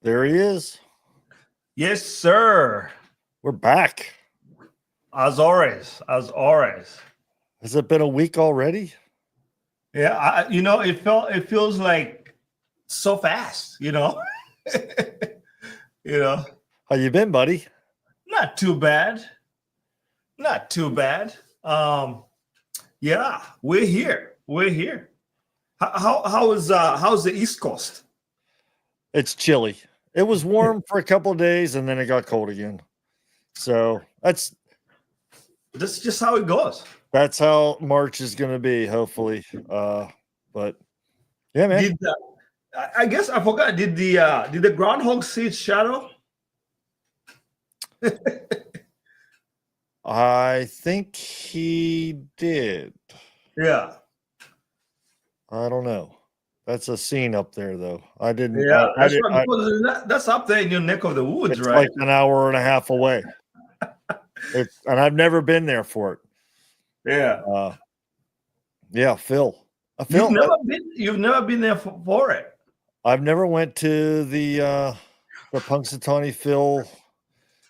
There he is. Yes, sir. We're back. As always, as always. Has it been a week already? Yeah, it feels like so fast. You know, How you been, buddy? not too bad, not too bad. Yeah, we're here. We're here. How's the East Coast? It's chilly. It was warm for a couple of days and then it got cold again. So that's just how it goes. how March is going to be, hopefully. But yeah, man. I guess I forgot. Did the groundhog see its shadow? I think he did. Yeah. I don't know. That's a scene up there, though. I didn't. Yeah, that's up there in your neck of the woods, it's right? like an hour and a half away. And I've never been there for it. Yeah. Yeah, Phil. You've never been there for it. I've never went to the Punxsutawney Phil.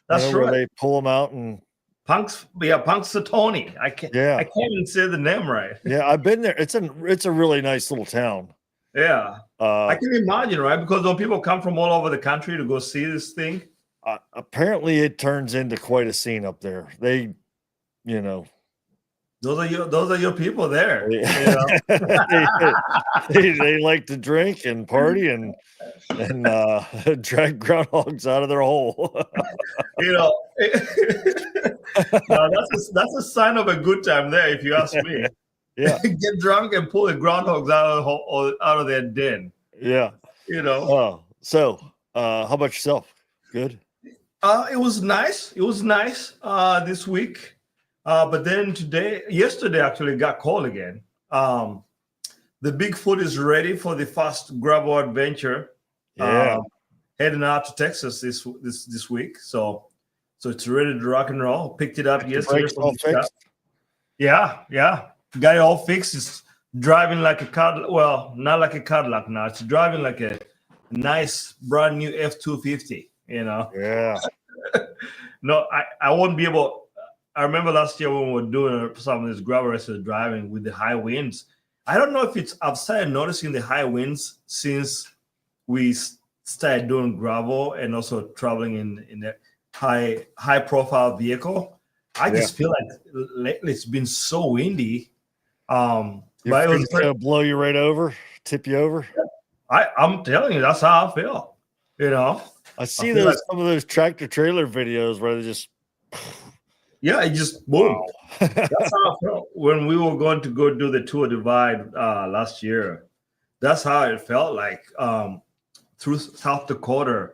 That's right. Where they pull them out and Punxsutawney. I can't even say the name right. Yeah, I've been there. It's a really nice little town. Yeah. I can imagine, right? Because when people come from all over the country to go see this thing. Apparently it turns into quite a scene up there. They, those are your people there. Yeah. they like to drink and party and drag groundhogs out of their hole. No, that's a sign of a good time there, if you ask me. Yeah. Get drunk and pull the groundhogs out of their den. Yeah. So how about yourself? Good. It was nice. It was nice this week. But then yesterday actually got cold again. The Bigfoot is ready for the first gravel adventure. Yeah. Heading out to Texas this week. So it's ready to rock and roll. Picked it up yesterday. All fixed? Yeah. Got it all fixed. It's driving like a Cadillac. Well, not like a Cadillac now. It's driving like a nice brand new F-250. Yeah. No, I won't be able. I remember last year when we were doing some of these gravel races driving with the high winds. I don't know if I've started noticing the high winds since we started doing gravel and also traveling in a high profile vehicle. I just feel like lately it's been so windy. But it was gonna blow you right over, tip you over. I'm telling you, that's how I feel. I see some of those tractor trailer videos where they just it just boom. Wow. That's how I felt when we were going to go do the Tour Divide last year. That's how it felt like through South Dakota.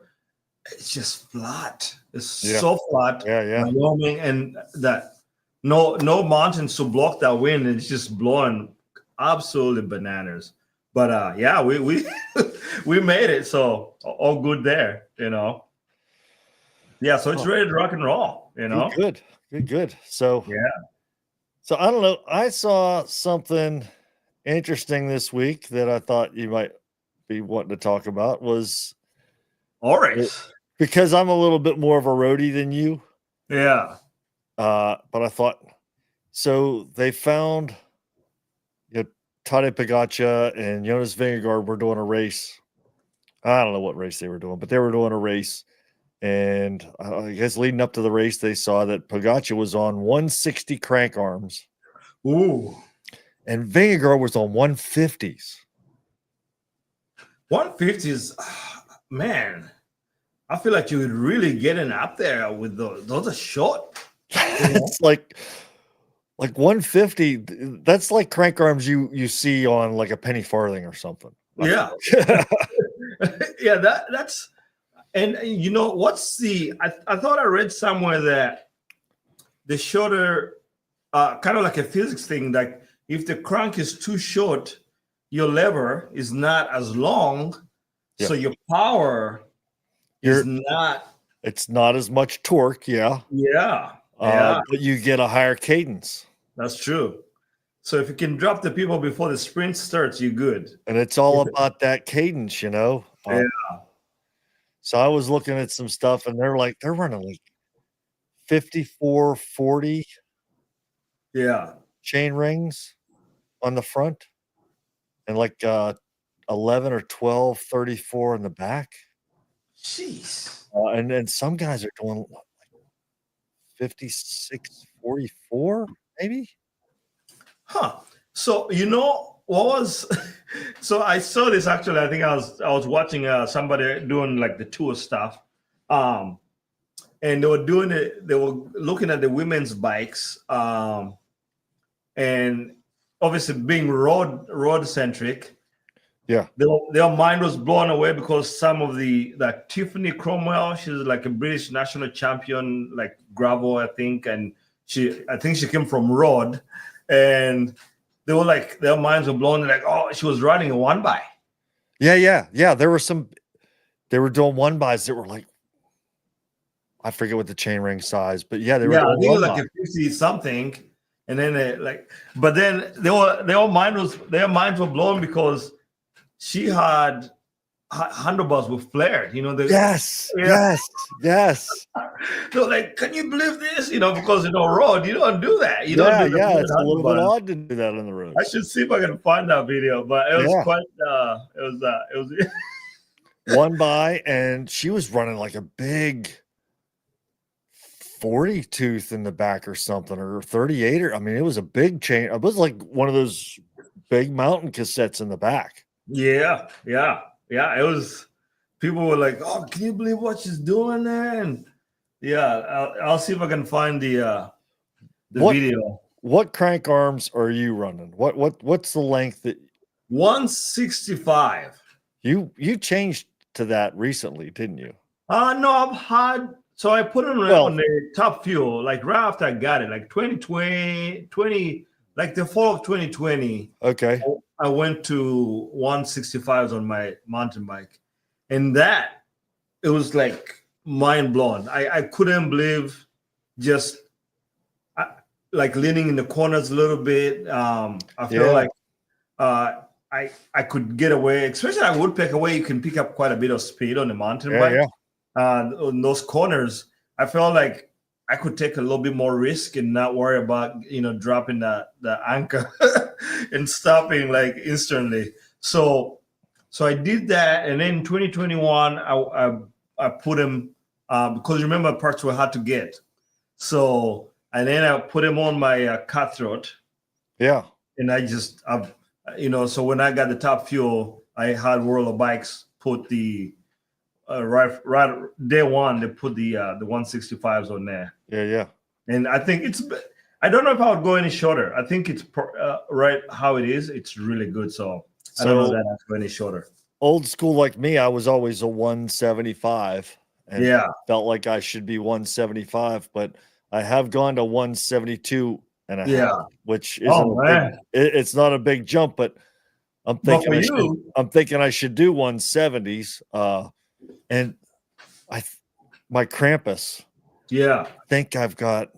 It's just flat. It's so flat. Yeah. Wyoming, and that no mountains to block that wind. It's just blowing absolutely bananas. But we we made it. So all good there. Yeah. So it's ready to rock and roll. Good. So So I don't know. I saw something interesting this week that I thought you might be wanting to talk about. Was all right. Because I'm a little bit more of a roadie than you. Yeah. But I thought, so they found Tadej Pogačar and Jonas Vingegaard were doing a race. I don't know what race they were doing, but they were doing a race. And I guess leading up to the race, they saw that Pogačar was on 160 crank arms. Ooh. And Vingegaard was on 150s. 150s, man. I feel like you would really getting up there with those. Those are short. It's like 150. That's like crank arms you see on like a penny farthing or something. Yeah. Yeah, that's. And what's I thought I read somewhere that the shorter, kind of like a physics thing, like if the crank is too short, your lever is not as long, so your power is not. It's not as much torque, yeah. But you get a higher cadence. That's true. So if you can drop the people before the sprint starts, you're good. And it's all about that cadence, Yeah. So I was looking at some stuff, and they're running like 54, 40 Yeah. chain rings on the front, and like 11 or 12 34 in the back. Jeez. And then some guys are doing 56, 44, maybe. Huh. So you know what was so I saw this actually. I think I was watching somebody doing like the tour stuff. Um and they were doing it, they were looking at the women's bikes, and obviously being road centric. Yeah. Their mind was blown away because some of the like Tiffany Cromwell, she's like a British national champion, like gravel, I think, and I think she came from road, and they were like their minds were blown. They're like, oh, she was riding a one by. Yeah. There were some. They were doing one bys that were like, I forget what the chain ring size, but yeah, they were Yeah, I doing think it was one like by. a 50 something, and then they like, but then their minds were blown because she had handlebars were flared. You know, Yes, yeah. yes. They're like, can you believe this? You know, because road, you don't do that. You don't do the Yeah. flared It's a little bit handlebars. odd to do that on the road. I should see if I can find that video, but it was Yeah. quite. It was. One by, and she was running like a big 40 tooth in the back or something, or 38, or I mean, it was a big chain. It was like one of those big mountain cassettes in the back. Yeah. It was. People were like, "Oh, can you believe what she's doing there?" And yeah, I'll see if I can find the video. What crank arms are you running? What's the length that 165. you changed to that recently, didn't you? No, I've had. So I put it on the top fuel, like right after I got it, like 2020, like the fall of 2020. Okay. I went to 165s on my mountain bike, and that it was like mind blown. I couldn't believe just like leaning in the corners a little bit. I feel like I could get away, especially at Woodpecker, where you can pick up quite a bit of speed on the mountain bike. Yeah. On those corners, I felt like I could take a little bit more risk and not worry about dropping the anchor and stopping like instantly. So I did that, and then in 2021, I put him because remember parts were hard to get. So and then I put him on my cutthroat. Yeah. And I just so when I got the top fuel, I had World of Bikes put the right day one, they put the 165s on there. Yeah. And I think I don't know if I would go any shorter. I think it's right how it is. It's really good. So I don't know that I go any shorter. Old school like me, I was always a 175 and felt like I should be 175, but I have gone to 172 and a half, which isn't it's not a big jump, but I'm thinking I should do 170s. And my Krampus. Yeah. I think I've got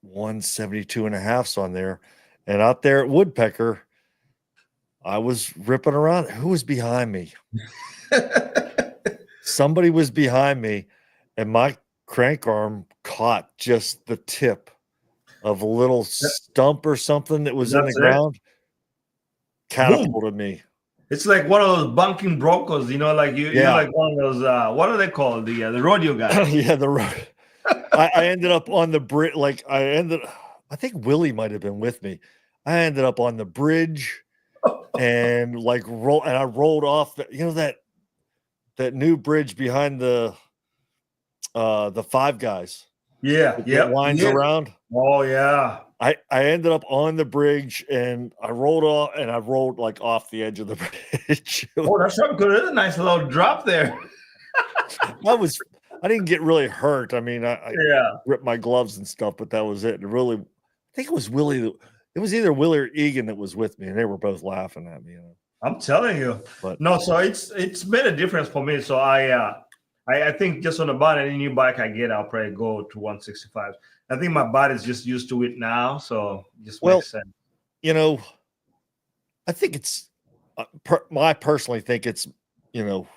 172 and a halfs on there. And out there at Woodpecker, I was ripping around. Who was behind me? Somebody was behind me, and my crank arm caught just the tip of a little stump or something that was in the ground. Catapulted me. It's like one of those bunking brokers, you're like one of those. What are they called? The rodeo guys. Yeah, the road. I ended up on the bridge. I think Willie might have been with me. I ended up on the bridge and I rolled off that new bridge behind the Five Guys. Yeah, winds around. Oh yeah. I ended up on the bridge and I rolled off and I rolled like off the edge of the bridge. Oh, that's something good. There's a nice little drop there. I didn't get really hurt. I mean, I ripped my gloves and stuff, but that was it. I think it was Willie. It was either Willie or Egan that was with me, and they were both laughing at me. I'm telling you. But no, so it's made a difference for me. So I think just on about any new bike I get, I'll probably go to 165. I think my body's just used to it now, so it just makes sense. I think it's. I personally think it's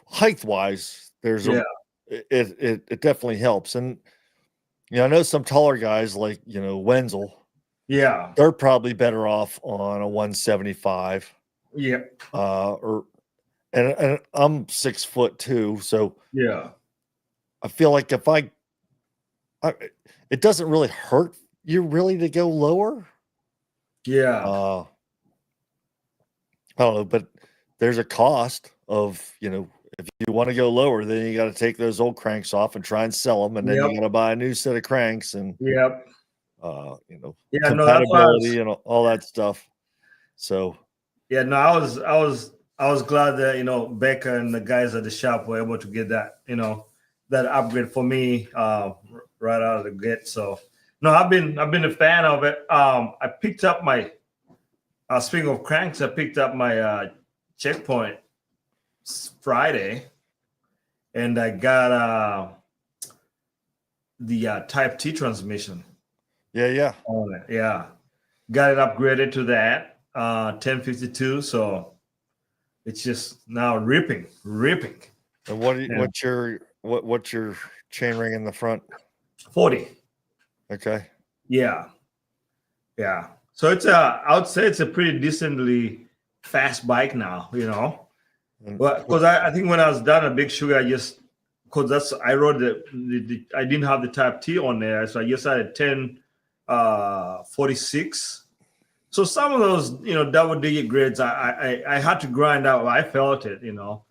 height wise, there's Yeah. it definitely helps. And I know some taller guys like Wenzel, Yeah. they're probably better off on a 175. Yeah. Or and I'm 6 foot too, so Yeah. I feel like if I it doesn't really hurt you really to go lower. Yeah. I don't know, but there's a cost of, if you want to go lower, then you got to take those old cranks off and try and sell them, and then Yep. you got to buy a new set of cranks and Yep. Yeah. No, that's why compatibility and all that stuff. So yeah, no, I was glad that Becca and the guys at the shop were able to get that that upgrade for me right out of the gate. So no, I've been a fan of it. I picked up my speaking of cranks, I picked up my checkpoint Friday, and I got the Type T transmission yeah. on it. Yeah, got it upgraded to that 1052. So it's just now ripping. And Yeah. what's your chain ring in the front? 40. Okay. Yeah. So I would say it's a pretty decently fast bike now, And But because I think when I was done at Big Sugar, I rode I didn't have the Type T on there, so I just had a 1046. So some of those double digit grids, I had to grind out. I felt it,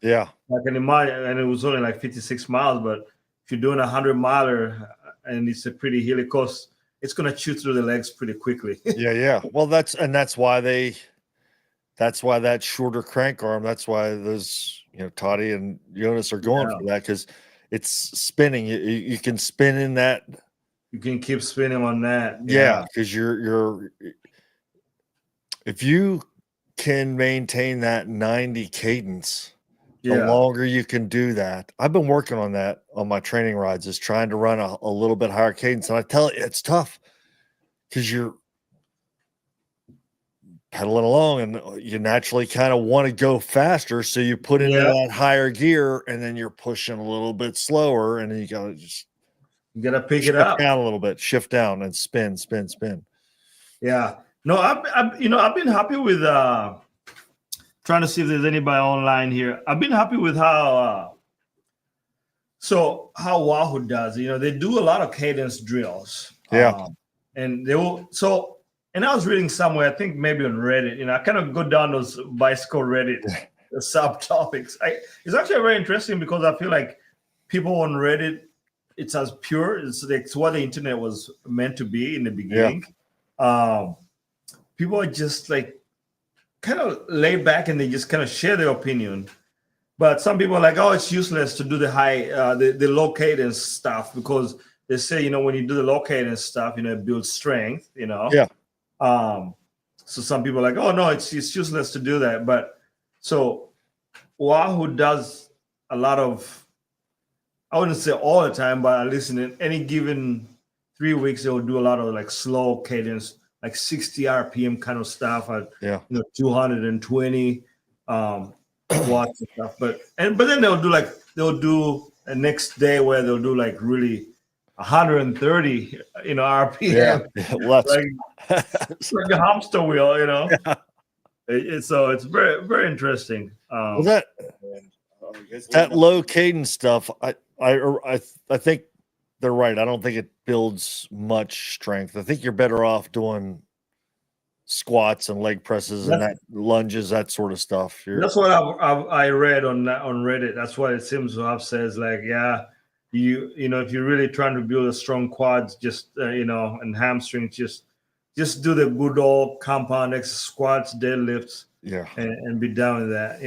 yeah. I can imagine, and it was only like 56 miles. But if you're doing 100-miler and it's a pretty hilly course, it's gonna chew through the legs pretty quickly. Yeah. Well, that's why that shorter crank arm. That's why those Toddy and Jonas are going for that, because it's spinning. You can spin in that. You can keep spinning on that. Yeah, because you're if you can maintain that 90 cadence, the longer you can do that. I've been working on that on my training rides, is trying to run a little bit higher cadence. And I tell you, it's tough because you're pedaling along and you naturally kind of want to go faster. So you put into that higher gear and then you're pushing a little bit slower, and then you gotta pick it up down a little bit, shift down and spin. Yeah. No, I've been happy with trying to see if there's anybody online here. I've been happy with how Wahoo does. They do a lot of cadence drills. Yeah. And they will and I was reading somewhere, I think maybe on Reddit, I kind of go down those bicycle Reddit subtopics. It's actually very interesting because I feel like people on Reddit, it's as pure. It's what the internet was meant to be in the beginning. Yeah. People are just like kind of laid back and they just kind of share their opinion. But some people are like, oh, it's useless to do the the low cadence stuff, because they say, when you do the low cadence stuff, it builds strength, Yeah. So some people are like, oh, no, it's useless to do that. But so Wahoo does a lot of, I wouldn't say all the time, but at least in any given 3 weeks, they'll do a lot of like slow cadence, like 60 RPM kind of stuff at 220 watts and stuff. But then they'll do a next day where they'll do like really 130 RPM. Well, it's like a hamster wheel, So it's very, very interesting. Well, that low cadence stuff, I think they're right. I don't think it builds much strength. I think you're better off doing squats and leg presses and that lunges, that sort of stuff. That's what I read on Reddit. That's what it seems to have says. Like, yeah, if you're really trying to build a strong quads, just and hamstrings, just do the good old compound squats, deadlifts, and be done with that.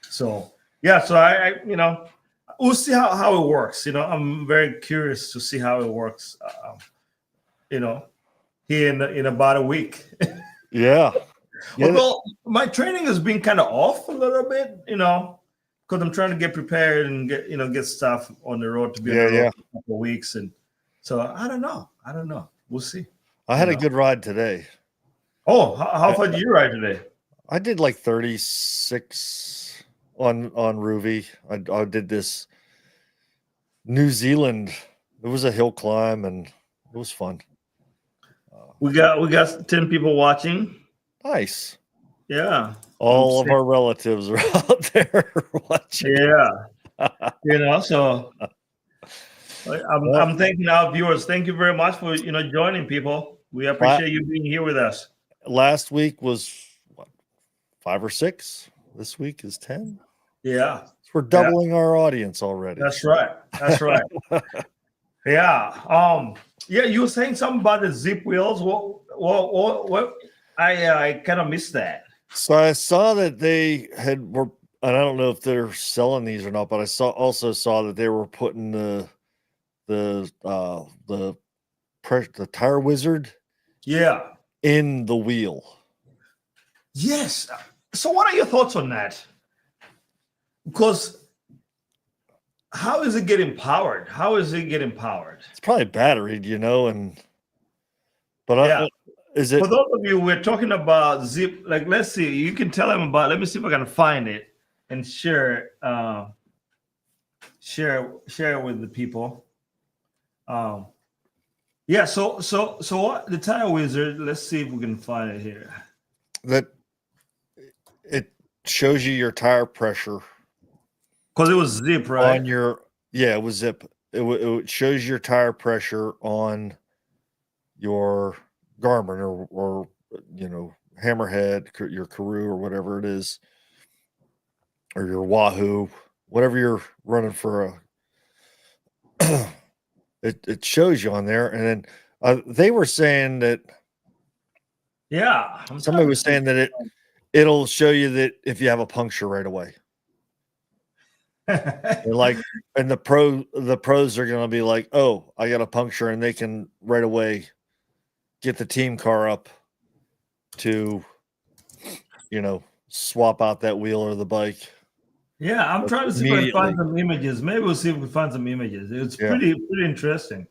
So yeah, so I we'll see how it works. I'm very curious to see how it works. Here in about a week. Yeah. Well, my training has been kind of off a little bit, because I'm trying to get prepared and get stuff on the road to be on the road for a couple of weeks, and so I don't know. We'll see. I had a good ride today. Oh, how far did you ride today? I did like 36. on Ruby. I did this New Zealand. It was a hill climb, and it was fun. We got 10 people watching. Nice. Yeah. All of our relatives are out there watching. Yeah. So I'm thanking our viewers. Thank you very much for joining, people. We appreciate you being here with us. Last week was what, 5 or 6. This week is 10. Yeah. So we're doubling our audience already. That's right. That's right. Yeah. Yeah, you were saying something about the zip wheels. What? I kind of missed that. So I saw that they were, and I don't know if they're selling these or not, but I also saw that they were putting the tire wizard in the wheel. Yes. So what are your thoughts on that? Because how is it getting powered? It's probably battery, but is it for those of you we're talking about zip? Like, let's see, you can tell them about. Let me see if I can find it and share it with the people. Yeah. So what the tire wizard? Let's see if we can find it here. That it shows you your tire pressure. Because it was zip, right? It was zip. It shows your tire pressure on your Garmin or Hammerhead, your Karoo or whatever it is, or your Wahoo, whatever you're running for. It shows you on there, and then they were saying that. Yeah, somebody was saying that it'll show you that if you have a puncture right away. And the pros are going to be like, oh, I got a puncture, and they can right away get the team car up to, swap out that wheel or the bike. Yeah, I'm trying to see if I can find some images. Maybe we'll see if we can find some images. It's pretty interesting.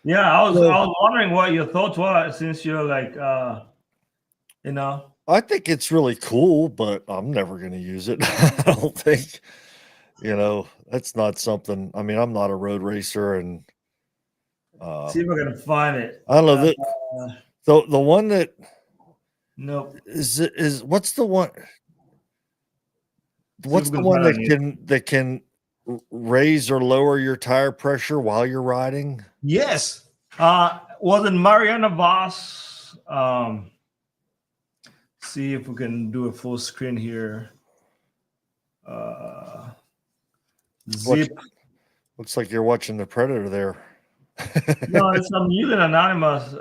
Yeah, I was wondering what your thoughts were, since you're like, I think it's really cool, but I'm never going to use it. I don't think, that's not something. I mean, I'm not a road racer, and see if I can find it. I don't know the one that. Nope. Is what's the one? What's the one that can raise or lower your tire pressure while you're riding? Yes. Wasn't Mariana Voss? See if we can do a full screen here. Zip. Looks like you're watching the Predator there. No, it's some using anonymous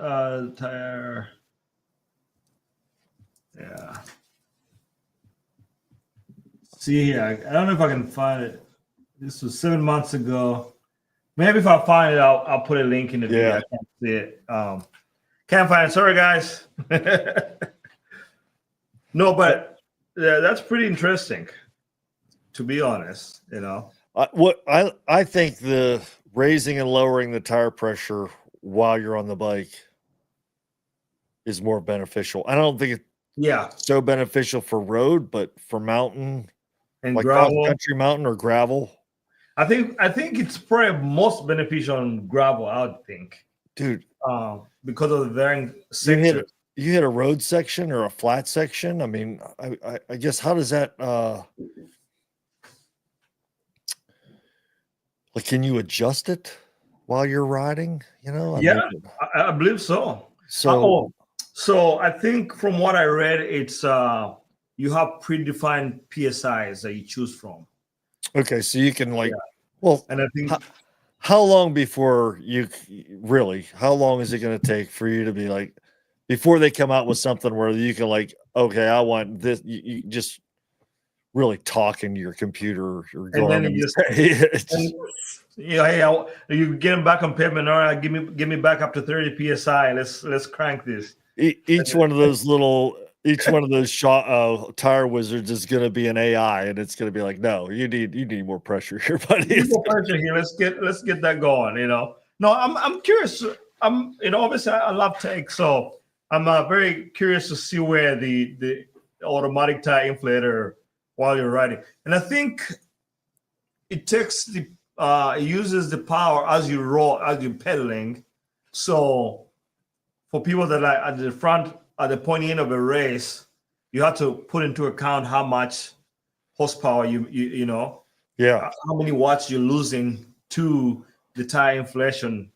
tire. Yeah. See here, I don't know if I can find it. This was 7 months ago. Maybe if I find it, I'll put a link in the video. I can't see it. Can't find it. Sorry, guys. No, but that's pretty interesting, to be honest. I think the raising and lowering the tire pressure while you're on the bike is more beneficial. I don't think it's so beneficial for road, but for mountain and like gravel, country mountain or gravel. I think it's probably most beneficial on gravel, I would think. Dude. Because of the varying sections. You hit a road section or a flat section. I mean, I guess how does that like, can you adjust it while you're riding? I believe so. So I think from what I read, it's you have predefined PSIs that you choose from. Okay, so you can and I think how long before how long is it going to take for you to be like, before they come out with something where you can okay, I want this, you just really talking to your computer or and then you you get them back on pavement. All right, give me back up to 30 PSI. Let's crank this. Each one of those tire wizards is going to be an AI, and it's going to be like, no, you need more pressure here, buddy. More pressure here. Let's get that going. No, I'm curious. Obviously I love tech, so I'm very curious to see where the automatic tire inflator while you're riding. And I think it takes it uses the power as you roll, as you're pedaling. So for people that are at the front, at the point end of a race, you have to put into account how much horsepower you know, Yeah. how many watts you're losing to the tire inflation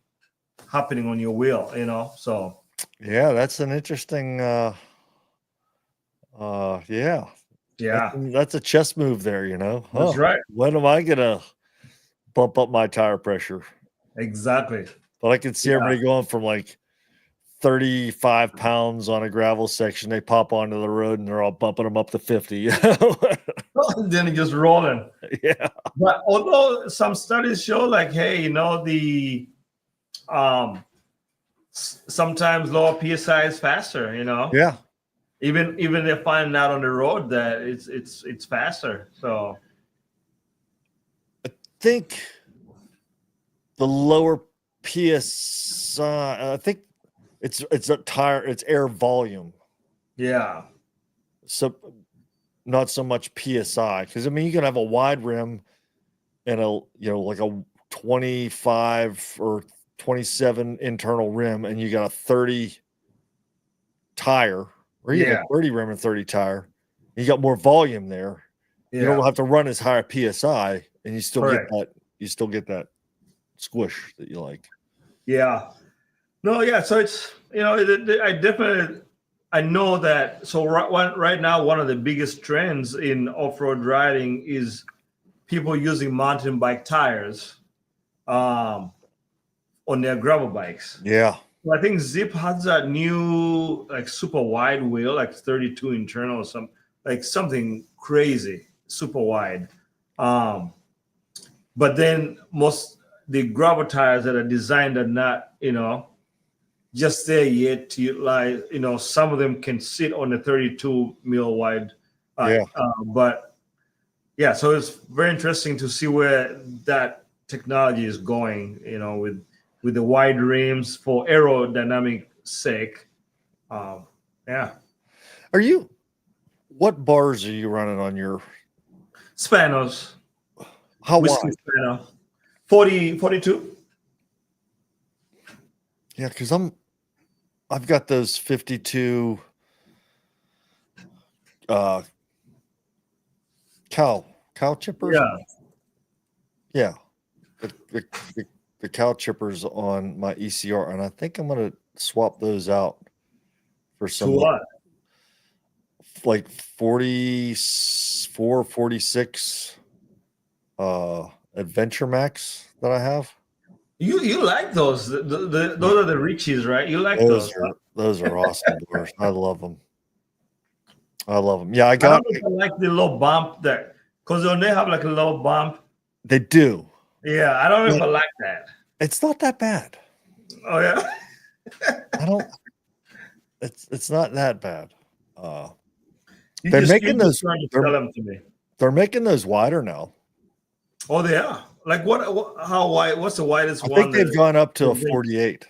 happening on your wheel, you know. So Yeah, that's an interesting yeah. yeah, That's a chess move there, you know. that's Huh. right. When am I gonna bump up my tire pressure? Exactly. But I can see Yeah. everybody going from like 35 pounds on a gravel section. They pop onto the road and they're all bumping them up to 50. You know? Then it just rolling. Yeah. But although some studies show, like, hey, you know, the sometimes lower PSI is faster, you know. Yeah. Even they're finding out on the road that it's faster. So I think the lower PSI, I think it's a tire, it's air volume. yeah. So not so much PSI. Because I mean you can have a wide rim and like a 25 or 27 internal rim, and you got a 30 tire, or even Yeah. a 30 rim and 30 tire. You got more volume there. You don't Yeah. have to run as high a PSI, and you still Correct. get that squish that you like. Yeah. No, yeah. So it's, you know, I know that. So right now, one of the biggest trends in off-road riding is people using mountain bike tires on their gravel bikes. Yeah. So I think Zip has that new like super wide wheel, like 32 internal or something crazy, super wide. But then the gravel tires that are designed are not, you know, just there yet to utilize. You know, some of them can sit on the 32 mil wide. Yeah. But yeah, so it's very interesting to see where that technology is going. You know, with the wide rims for aerodynamic sake. Yeah, What bars are you running on your? Spanos, How whiskey wide? Spano, 40, 42. Yeah, because I've got those 52 cow chippers. Yeah. Yeah. The cow chippers on my ECR, and I think I'm gonna swap those out for To some what? like 44, 46 Adventure Max that I have. You like those? Those are the Richies, right? You like those? Those are awesome bars. I love them. Yeah, I don't know if I like the little bump that, because when they have like a little bump. They do. Yeah, I don't know if I like that. It's not that bad. Oh yeah. I don't. It's not that bad. You're making those. trying to sell them to me. They're making those wider now. Oh, they are. Like what? How wide? What's the widest one? I think they've gone up to a 48.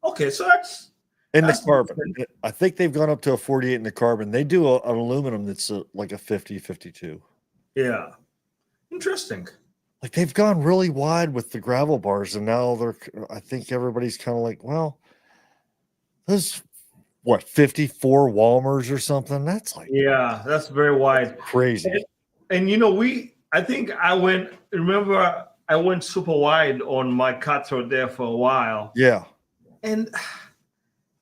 Okay, so that's in the carbon. Decent. I think they've gone up to a 48 in the carbon. They do an aluminum that's like a 50, 52. Yeah, interesting. Like they've gone really wide with the gravel bars, and now I think everybody's kind of like, well, those 54 Walmers or something. That's like, yeah, that's very wide, crazy. And you know, remember I went super wide on my cutthroat there for a while. Yeah. And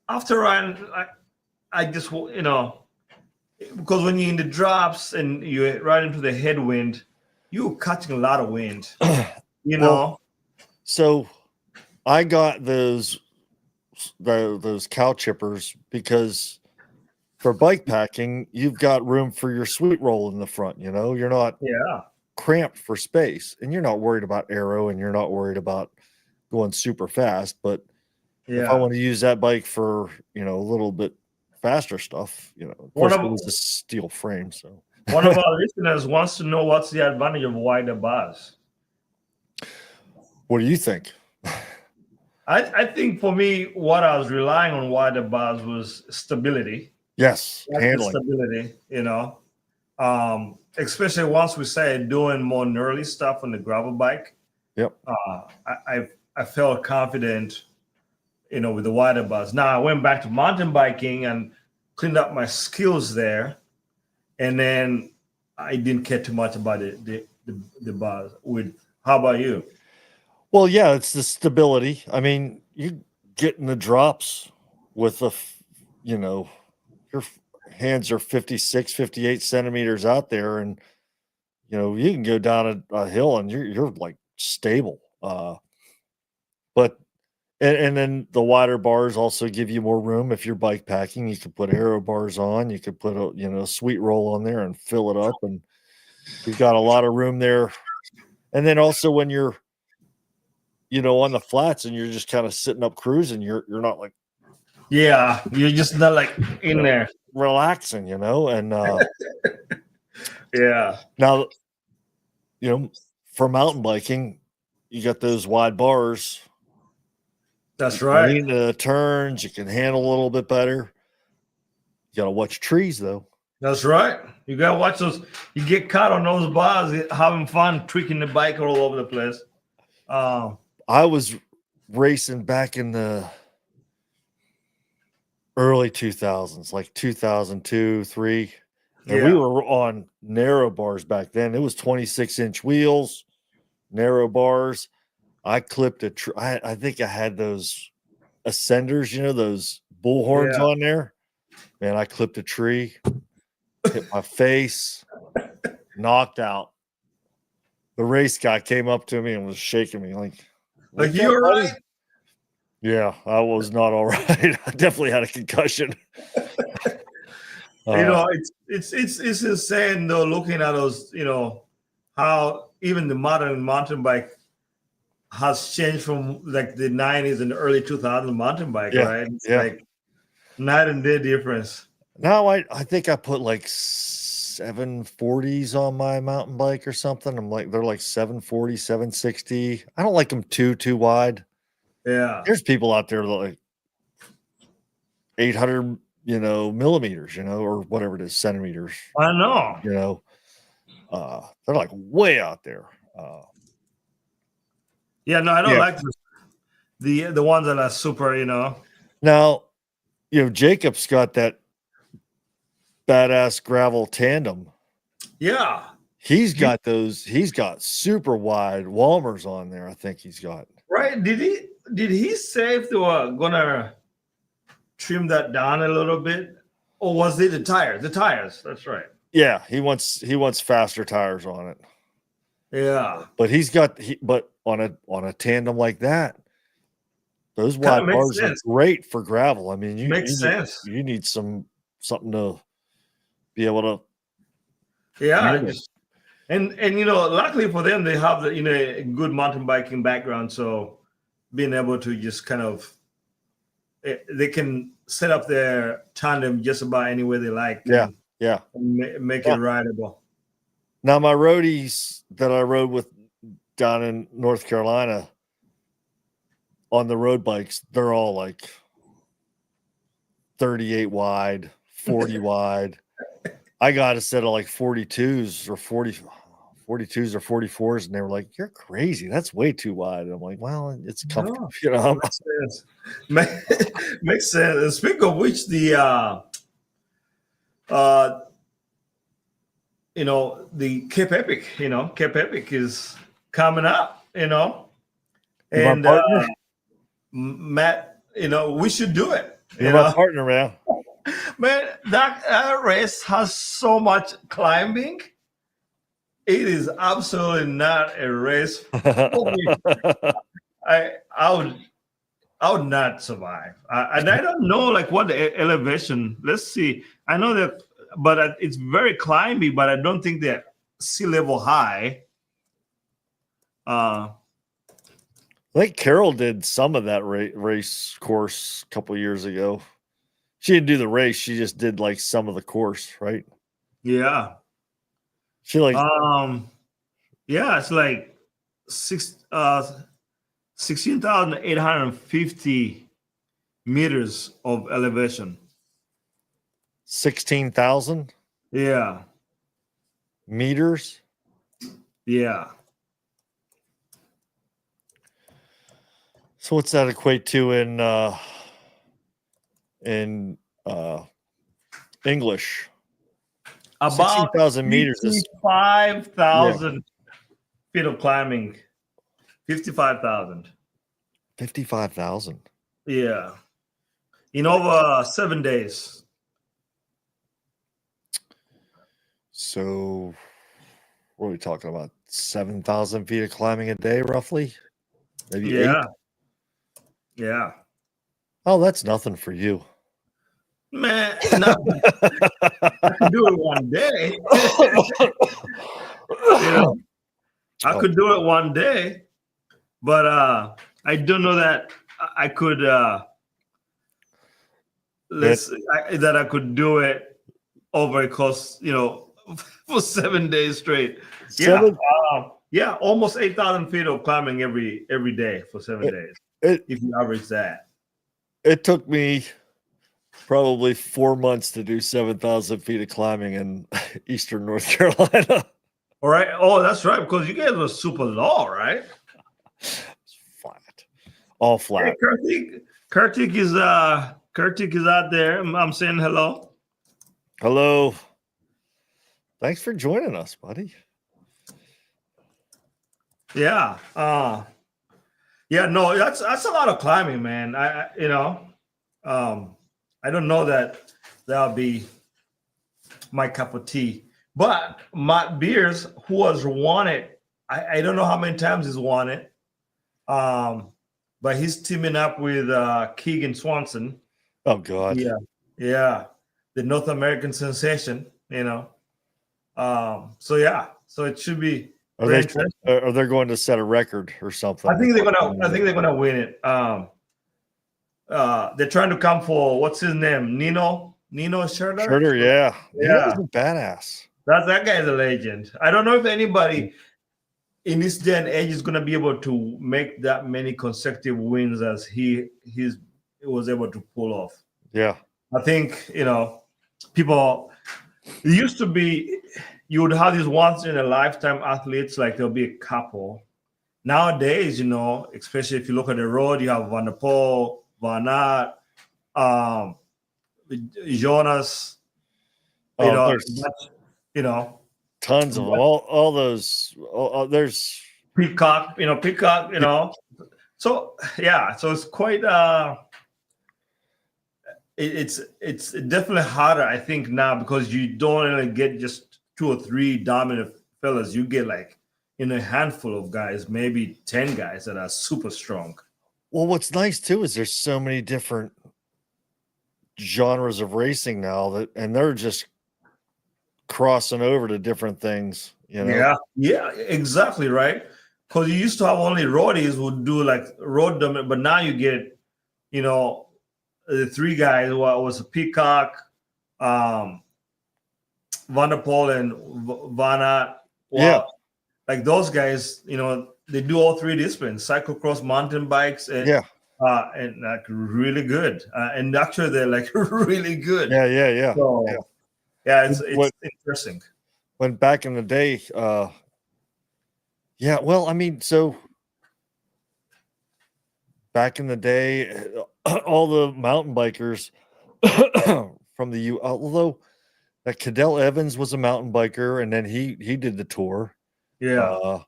after I just, you know, because when you're in the drops and you ride into the headwind, you're catching a lot of wind, you know. So I got those cow chippers because for bike packing, you've got room for your sweet roll in the front. You know, you're not cramped for space, and you're not worried about aero, and you're not worried about going super fast. But if I want to use that bike for, you know, a little bit faster stuff, you know, of course it was a steel frame. So one of our listeners wants to know what's the advantage of wider bars. What do you think? I think for me, what I was relying on wider bars was stability. Yes, That's the handling. stability, especially once we started doing more gnarly stuff on the gravel bike. Yep. I felt confident, with the wider bars. Now I went back to mountain biking and cleaned up my skills there, and then I didn't care too much about the bars. How about you? Well, yeah, it's the stability. I mean, you get in the drops with your hands are 56, 58 centimeters out there, and you can go down a hill and you're like stable. But and then the wider bars also give you more room if you're bike packing. You can put aero bars on, you could put a sweet roll on there and fill it up, and you've got a lot of room there. And then also when you're on the flats and you're just kind of sitting up cruising, you're not like Yeah, you're just not like in there. relaxing, and Yeah, now for mountain biking, you got those wide bars. that's You right. lean the turns, you can handle a little bit better. You gotta watch trees though. That's right. You gotta watch those. You get caught on those bars, having fun, tweaking the bike all over the place. I was racing back in the early 2000s, like 2002, 3. And we Yeah, were on narrow bars back then. It was 26-inch wheels, narrow bars. I clipped I think I had those ascenders, those bullhorns yeah. on there. Man, I clipped a tree, hit my face, knocked out. The race guy came up to me and was shaking me like, Like "What's up, you're buddy?" right. Yeah, I was not all right. I definitely had a concussion. It's insane though. Looking at those, how even the modern mountain bike has changed from like the 90s and the early 2000s mountain bike, Yeah, right? It's yeah. like night and day difference. Now I think I put like 740s on my mountain bike or something. They're like 740, 760. I don't like them too wide. Yeah, There's people out there that like 800, millimeters, or whatever it is, centimeters, I know. you know. They're like way out there. Yeah, no, I don't Yeah. like the ones that are super, Now, Jacob's got that badass gravel tandem. Yeah. He's got super wide Walmers on there. I think he's got. Right. Did he say if they were gonna trim that down a little bit? Or was it the tires? The tires, that's right. Yeah, he wants faster tires on it. Yeah. But but on a tandem like that, those wide bars are great for gravel. I mean, makes sense. You need something to be able to. Yeah. And luckily for them, they have a good mountain biking background, so being able to just kind of they can set up their tandem just about any way they like. Yeah, and make it rideable. Now my roadies that I rode with down in North Carolina on the road bikes, they're all like 38 wide, 40 wide. I got a set of like 42s or 42s or 44s, and they were like, "You're crazy. That's way too wide." And I'm like, "Well, it's comfortable." Makes sense. Makes sense. And speaking of which, the Cape Epic, Cape Epic is coming up, and Matt, we should do it. You're my partner, man. Man, that race has so much climbing. It is absolutely not a race for me. I would not survive. And I don't know like what the elevation. Let's see. I know that, but it's very climby. But I don't think they're sea level high. I think Carol did some of that race course a couple years ago. She didn't do the race. She just did like some of the course, right? Yeah. She like yeah, it's like 16,850 meters of elevation. 16,000 Yeah. meters. Yeah. So what's that equate to in English? About 16,000 meters is 55,000 feet of climbing. 55,000. 55,000. Yeah. In over 7 days. So what are we talking about? 7,000 feet of climbing a day, roughly? Maybe Yeah. 8? Yeah. Oh, that's nothing for you. Man, nothing. I could do it one day. I could do it one day, but I don't know that I could that I could do it over a course, for 7 days straight. Yeah, almost 8,000 feet of climbing every day for 7 days. If you average that, it took me probably 4 months to do 7,000 feet of climbing in eastern North Carolina. All right. Oh, that's right, because you guys were super low, right? It's flat, all flat. Hey, Kartik is out there. I'm saying hello. Hello. Thanks for joining us, buddy. Yeah. Yeah. No, that's a lot of climbing, man. I don't know that that'll be my cup of tea. But Matt Beers, who has won it, I don't know how many times he's won it. But he's teaming up with Keegan Swanson. Oh God. Yeah. The North American sensation, so it should be very interesting. Are they going to set a record or something? I think they're gonna win it. They're trying to come for what's his name? Nino Schurter? Schurter, yeah. Yeah. He's a badass. That guy is a legend. I don't know if anybody in this day and age is going to be able to make that many consecutive wins as he was able to pull off. Yeah. I think, people, it used to be, you would have these once in a lifetime athletes, like there'll be a couple. Nowadays, especially if you look at the road, you have Van der Poel, Van Aert, Jonas, tons of them. All those. There's Peacock, So so it's quite. It's definitely harder, I think, now, because you don't really get just 2 or 3 dominant fellas. You get like a handful of guys, maybe 10 guys that are super strong. Well, what's nice too is there's so many different genres of racing now and they're just crossing over to different things, Yeah, exactly, right. Because you used to have only roadies who do like road dominant, but now you get, the 3 guys. What was Peacock, Van der Poel, and Van Aert. Yeah, like those guys, they do all 3 disciplines: cyclocross, mountain bikes, and and like really good. And actually, they're like really good. Yeah. So, it's interesting. When back in the day, well, I mean, so back in the day, all the mountain bikers from the although that Cadell Evans was a mountain biker, and then he did the tour. Yeah.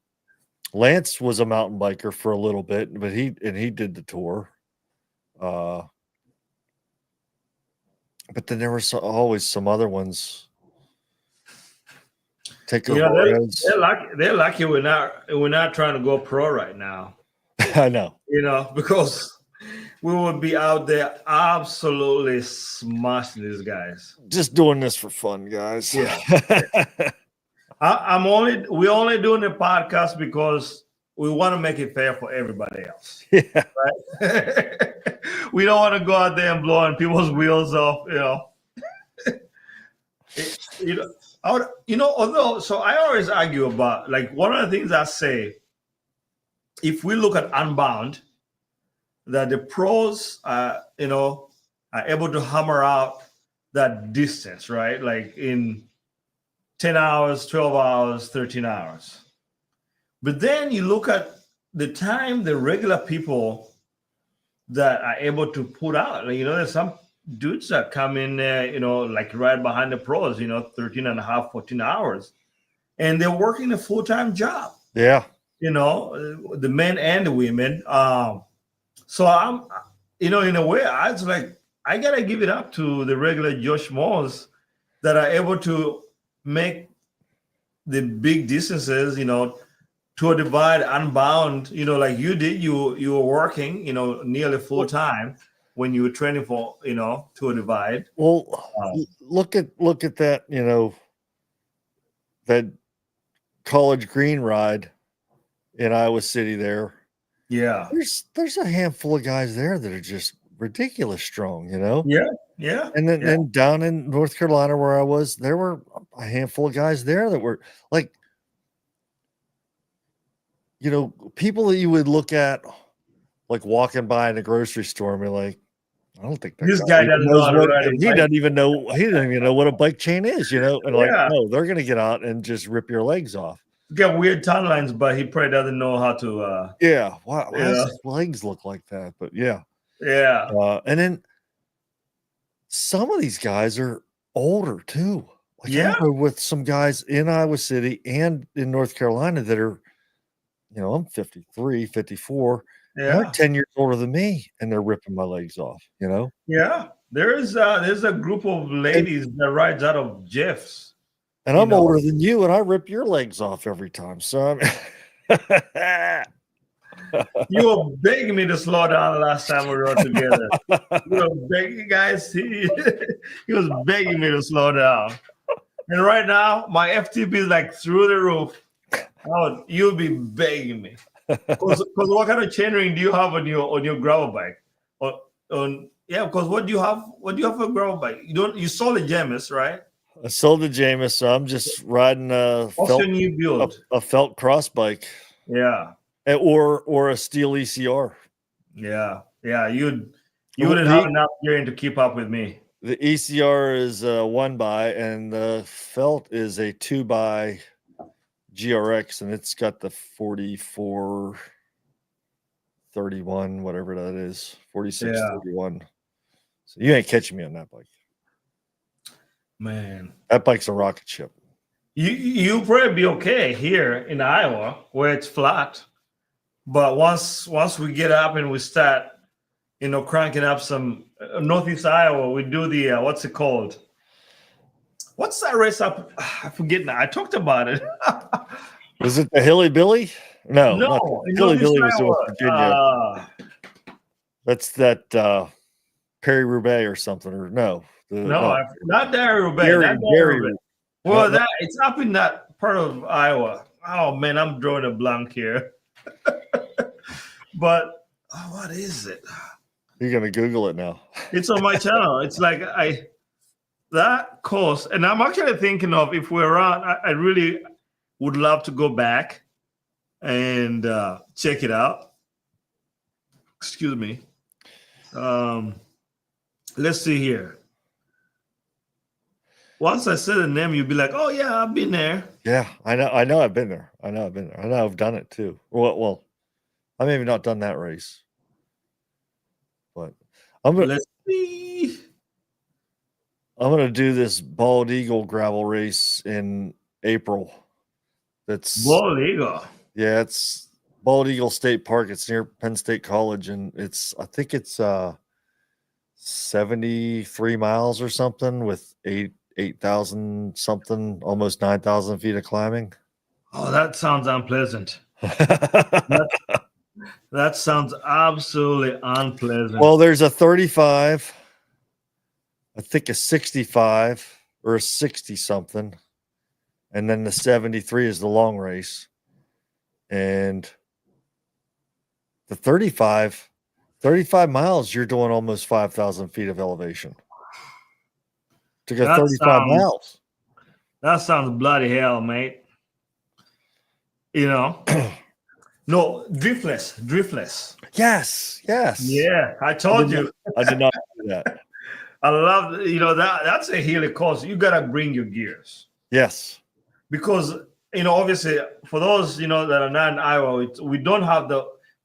Lance was a mountain biker for a little bit, but he did the tour. But then there were always some other ones. They're lucky we're not trying to go pro right now. I know. Because we would be out there absolutely smashing these guys. Just doing this for fun, guys. Yeah. We're only doing the podcast because we want to make it fair for everybody else. Yeah. Right? We don't want to go out there and blowing people's wheels off, although, so I always argue about, like, one of the things I say, if we look at Unbound, that the pros are able to hammer out that distance, right? Like in 10 hours, 12 hours, 13 hours. But then you look at the time the regular people that are able to put out, there's some dudes that come in there, like right behind the pros, 13 and a half, 14 hours. And they're working a full-time job, Yeah. the men and the women. So I'm, in a way, I was like, I got to give it up to the regular Josh Moores that are able to make the big distances, to a divide unbound, like you did. You were working, nearly full time when you were training for, to a divide. Well, look at that, that College Green ride in Iowa City there. Yeah. There's a handful of guys there that are just ridiculous strong, Yeah. And then down in North Carolina where I was, there were a handful of guys there that were like, people that you would look at like walking by in a grocery store and be like, I don't think that this guy even doesn't know knows how to what ride a he bike. doesn't even know what a bike chain is, and like, Yeah. no, they're gonna get out and just rip your legs off. Got weird tan lines, but he probably doesn't know how to. Yeah, why does his legs look like that? But yeah. And then some of these guys are older too. Like I rode with some guys in Iowa City and in North Carolina that are, I'm 53, 54. They're 10 years older than me, and they're ripping my legs off, Yeah, there's a group of ladies that rides out of Jeff's. And I'm older than you, and I rip your legs off every time, son. You were begging me to slow down the last time we rode together. You were begging, guys. He was begging me to slow down. And right now, my FTP is like through the roof. Oh, you'll be begging me. Because what kind of chainring do you have on your gravel bike? Because what do you have for a gravel bike? You sold the Jamis, right? I sold the Jamis, so I'm just riding a felt cross bike. Yeah. Or a steel ECR. Yeah. You wouldn't have enough gearing to keep up with me. The ECR is a 1x, and the felt is a 2x GRX, and it's got the 4431, whatever that is, 4631. So you ain't catching me on that bike. Man, that bike's a rocket ship. You'll probably be okay here in Iowa where it's flat. But once we get up and we start, cranking up some Northeast Iowa, we do the what's it called? What's that race up? I forget now. I talked about it. Was it the Hilly Billy? No. Hilly Billy was in Virginia. That's that Perry Roubaix or something, or no? Not Derry Roubaix. Well, it's up in that part of Iowa. Oh man, I'm drawing a blank here. But what is it? You're gonna Google it now. It's on my channel. It's like that course, and I'm actually thinking of, if we're around, I really would love to go back and check it out. Excuse me. Let's see here. Once I say the name, you'll be like, "Oh yeah, I've been there." Yeah, I know. I've been there. I know I've done it too. Well, I maybe not done that race, but let's see. I'm gonna do this Bald Eagle gravel race in April. That's Bald Eagle. Yeah, it's Bald Eagle State Park. It's near Penn State College, and I think it's 73 miles or something with 8,000 something, almost 9,000 feet of climbing. Oh, that sounds unpleasant. That sounds absolutely unpleasant. Well, there's a 35, I think a 65 or a 60 something, and then the 73 is the long race, and the 35 miles, you're doing almost 5,000 feet of elevation to go 35 miles. That sounds bloody hell, mate. No, driftless. Yes. Yeah, I told you. I did not do that. I love that's a hilly course. You gotta bring your gears Yes. because obviously for those that are not in Iowa, we don't have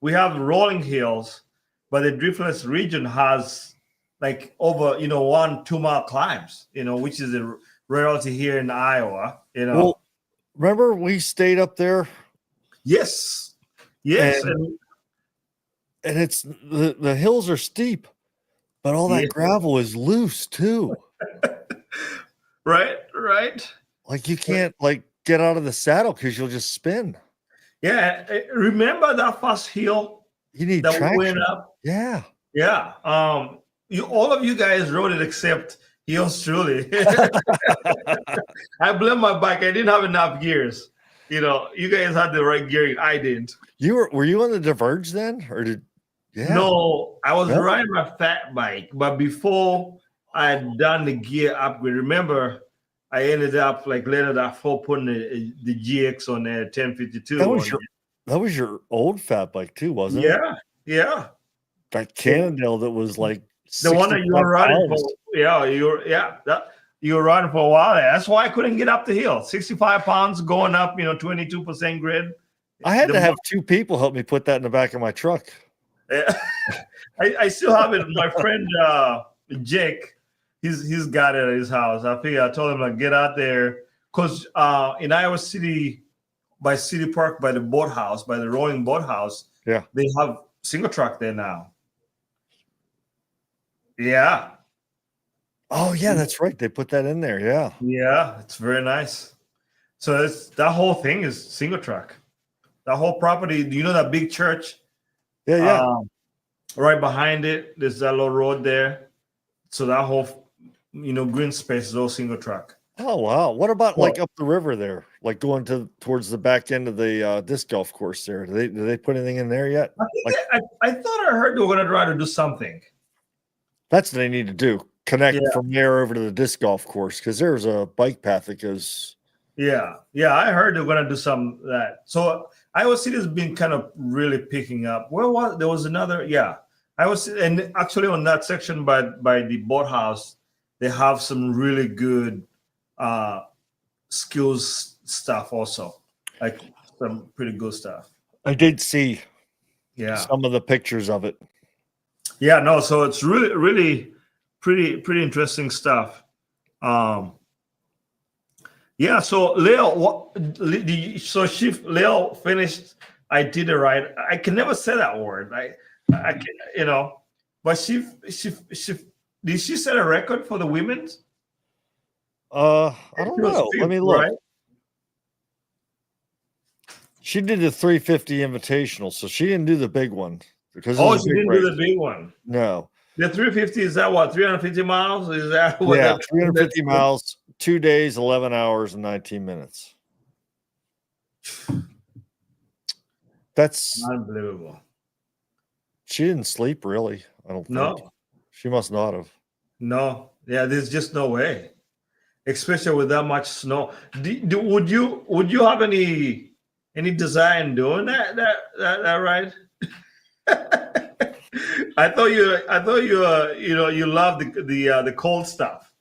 we have rolling hills, but the driftless region has like over 1-2 mile climbs, which is a rarity here in Iowa. Well, remember we stayed up there? Yes, and it's the hills are steep, but all that gravel is loose too. Right. Like you can't like get out of the saddle because you'll just spin. Yeah, remember that first hill You need that traction. we went up? Yeah. All of you guys rode it except yours truly. I blame my bike. I didn't have enough gears. You guys had the right gear. I didn't. Were you on the Diverge then, or did? Yeah. No, I was riding my fat bike, but before I had done the gear upgrade, remember, I ended up like later that fall putting the GX on the 1052. That was your old fat bike too, wasn't it? Yeah. That Cannondale that was like the one that you were riding for. Yeah, you were riding for a while. That's why I couldn't get up the hill. 65 pounds going up, 22% grid. I had to have 2 people help me put that in the back of my truck. I still have it. My friend Jake, he's got it at his house. I told him like get out there because in Iowa City, by City Park, by the boathouse, by the rowing boathouse, they have single track there now. Yeah. Oh yeah, that's right. They put that in there. Yeah. Yeah, it's very nice. So that whole thing is single track. That whole property. Do you know that big church? Yeah. Right behind it, there's that little road there. So that whole green space is all single track. Oh wow. What about like up the river there? Like going towards the back end of the disc golf course there? Do they put anything in there yet? I thought I heard they were gonna try to do something. That's what they need to do. Connect from there over to the disc golf course because there's a bike path that goes. Yeah. I heard they're gonna do some of that. So Iowa City has been kind of really picking up. There was another? Yeah, and actually on that section by the boathouse, they have some really good skills stuff also, like some pretty good stuff. I did see some of the pictures of it. Yeah, no, so it's really pretty interesting stuff. Yeah, so Leo, Leo finished Iditarod. I can never say that word. I can, but she did she set a record for the women's? I don't know. Let me look. Right? She did the 350 invitational, so she didn't do the big one because she didn't do the big one. No. The 350 is that what 350 miles? Is that what? Yeah, 350 miles, 2 days, 11 hours, and 19 minutes. That's unbelievable. She didn't sleep really. I don't think. No. She must not have. No. Yeah, there's just no way. Especially with that much snow. Would you have any design doing that ride? I thought you love the cold stuff.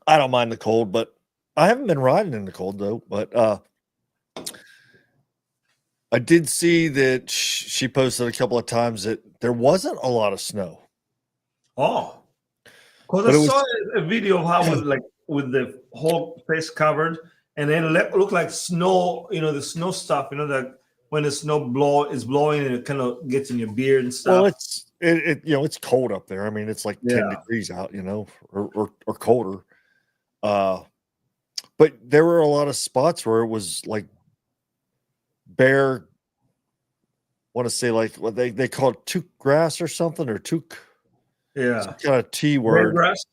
I don't mind the cold, but I haven't been riding in the cold though. But I did see that she posted a couple of times that there wasn't a lot of snow. Oh, because I saw a video of how with the whole face covered, and then it looked like snow. The snow stuff. That when the snow is blowing and it kind of gets in your beard and stuff. Well, it's cold up there. I mean, it's like 10 degrees out, or colder. But there were a lot of spots where it was like bare. Want to say like what they call it took grass or something or took. Yeah, some kind of T word. Grass.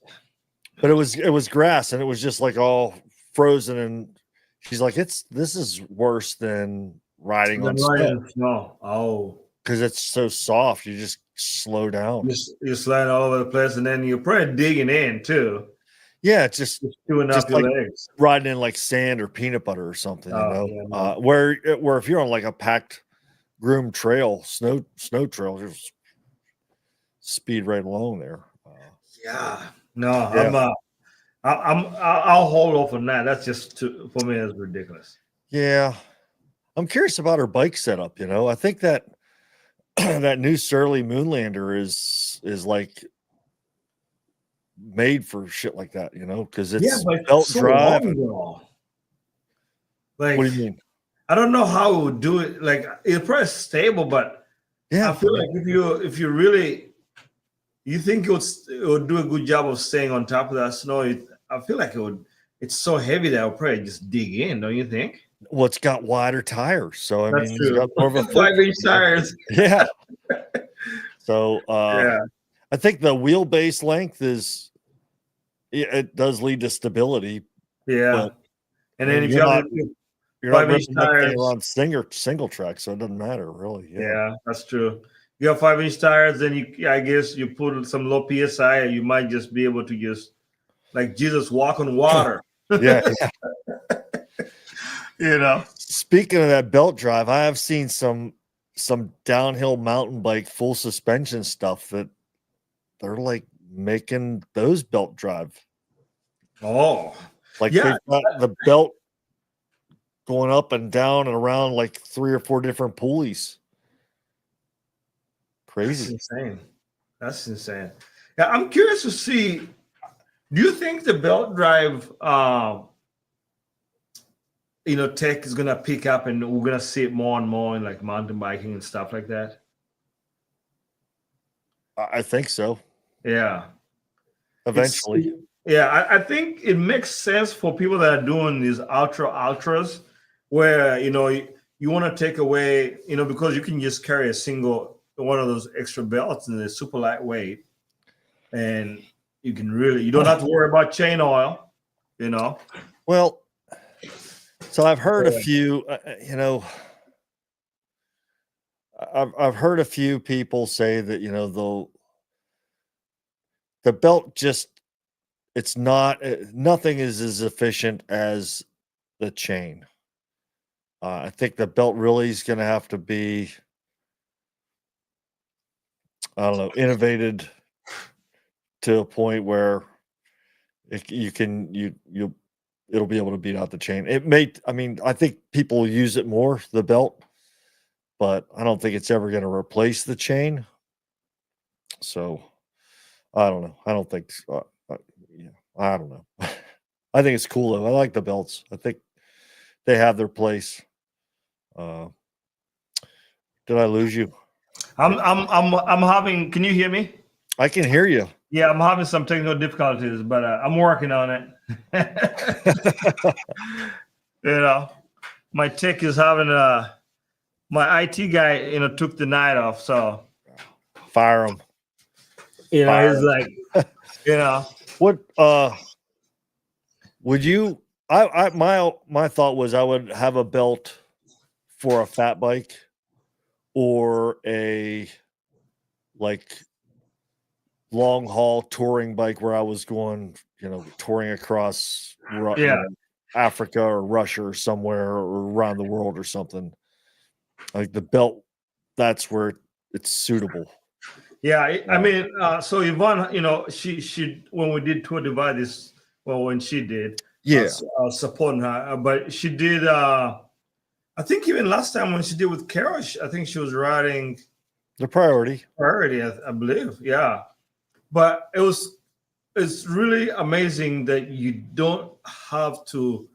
But it was grass and it was just like all frozen. And she's like, this is worse than riding on snow. Oh, because it's so soft. You just slow down. You slide all over the place, and then you're probably digging in too. Yeah, it's just chewing up your legs, riding in like sand or peanut butter or something. Where if you're on like a packed, groomed trail, snow trail, just speed right along there. Yeah. No, Yeah. I'll hold off on that. That's just too, for me, that's ridiculous. Yeah. I'm curious about her bike setup, you know. I think that that new Surly Moonlander is like made for shit like that, you know, because Yeah, it's but it's belt so drive. long though. What Like do you mean? I don't know how it would do it. Like it's probably stable, but I Yeah, I feel mean, like if you really you think it would do a good job of staying on top of that snow, I feel like it would. It's so heavy that it would probably just dig in, don't you think? well, it's got wider tires, so I That's mean, he's true. got more of a 5-inch footprint. tires. Yeah. So Yeah, I think the wheelbase length is it does lead to stability, yeah. but I And then mean, if you have you're not 5-inch ripping that thing tires, around single track, so it doesn't matter really. Yeah. yeah, that's true. You have 5-inch tires, then I guess you put some low PSI, you might just be able to just like Jesus walk on water. Yeah, yeah. You know. Speaking of that belt drive, I have seen some downhill mountain bike full suspension stuff that they're like making those belt drive. Oh, Like yeah, they've got the belt going up and down and around like 3 or 4 different pulleys. that's Crazy. insane. That's insane. Yeah, I'm curious to see. Do you think the belt drive, tech is gonna pick up, and we're gonna see it more and more in like mountain biking and stuff like that? I think so. Yeah, it's Eventually. yeah. I think it makes sense for people that are doing these ultras, where you want to take away, because you can just carry a single one of those extra belts and it's super lightweight, and you don't have to worry about chain oil, you know. Well, so I've heard a Yeah. few, I've heard a few people say that, the belt just it's not nothing is as efficient as the chain. I think the belt really is going to have to be, I don't know, innovated to a point where you can it'll be able to beat out the chain. It may, I mean, I think people will use it more, the belt, but I don't think it's ever going to replace the chain. So I don't know. I don't think. Yeah, I don't know. I think it's cool though. I like the belts. I think they have their place. Uh, did I lose you? I'm having. Can you hear me? I can hear you. Yeah, I'm having some technical difficulties, but I'm working on it. My tech is having my IT guy, took the night off, so Fire them. he's like, What would you my thought was I would have a belt for a fat bike or a like long haul touring bike where I was going, touring across yeah, Africa or Russia or somewhere or around the world or something. Like the belt, that's where it's suitable. yeah. I mean, so Yvonne, she when we did Tour Divide this, well, when she did, Yeah. I was supporting her, but she did. I think even last time when she did with Carol, I think she was riding The priority. I believe. Yeah, but it's really amazing that you don't have to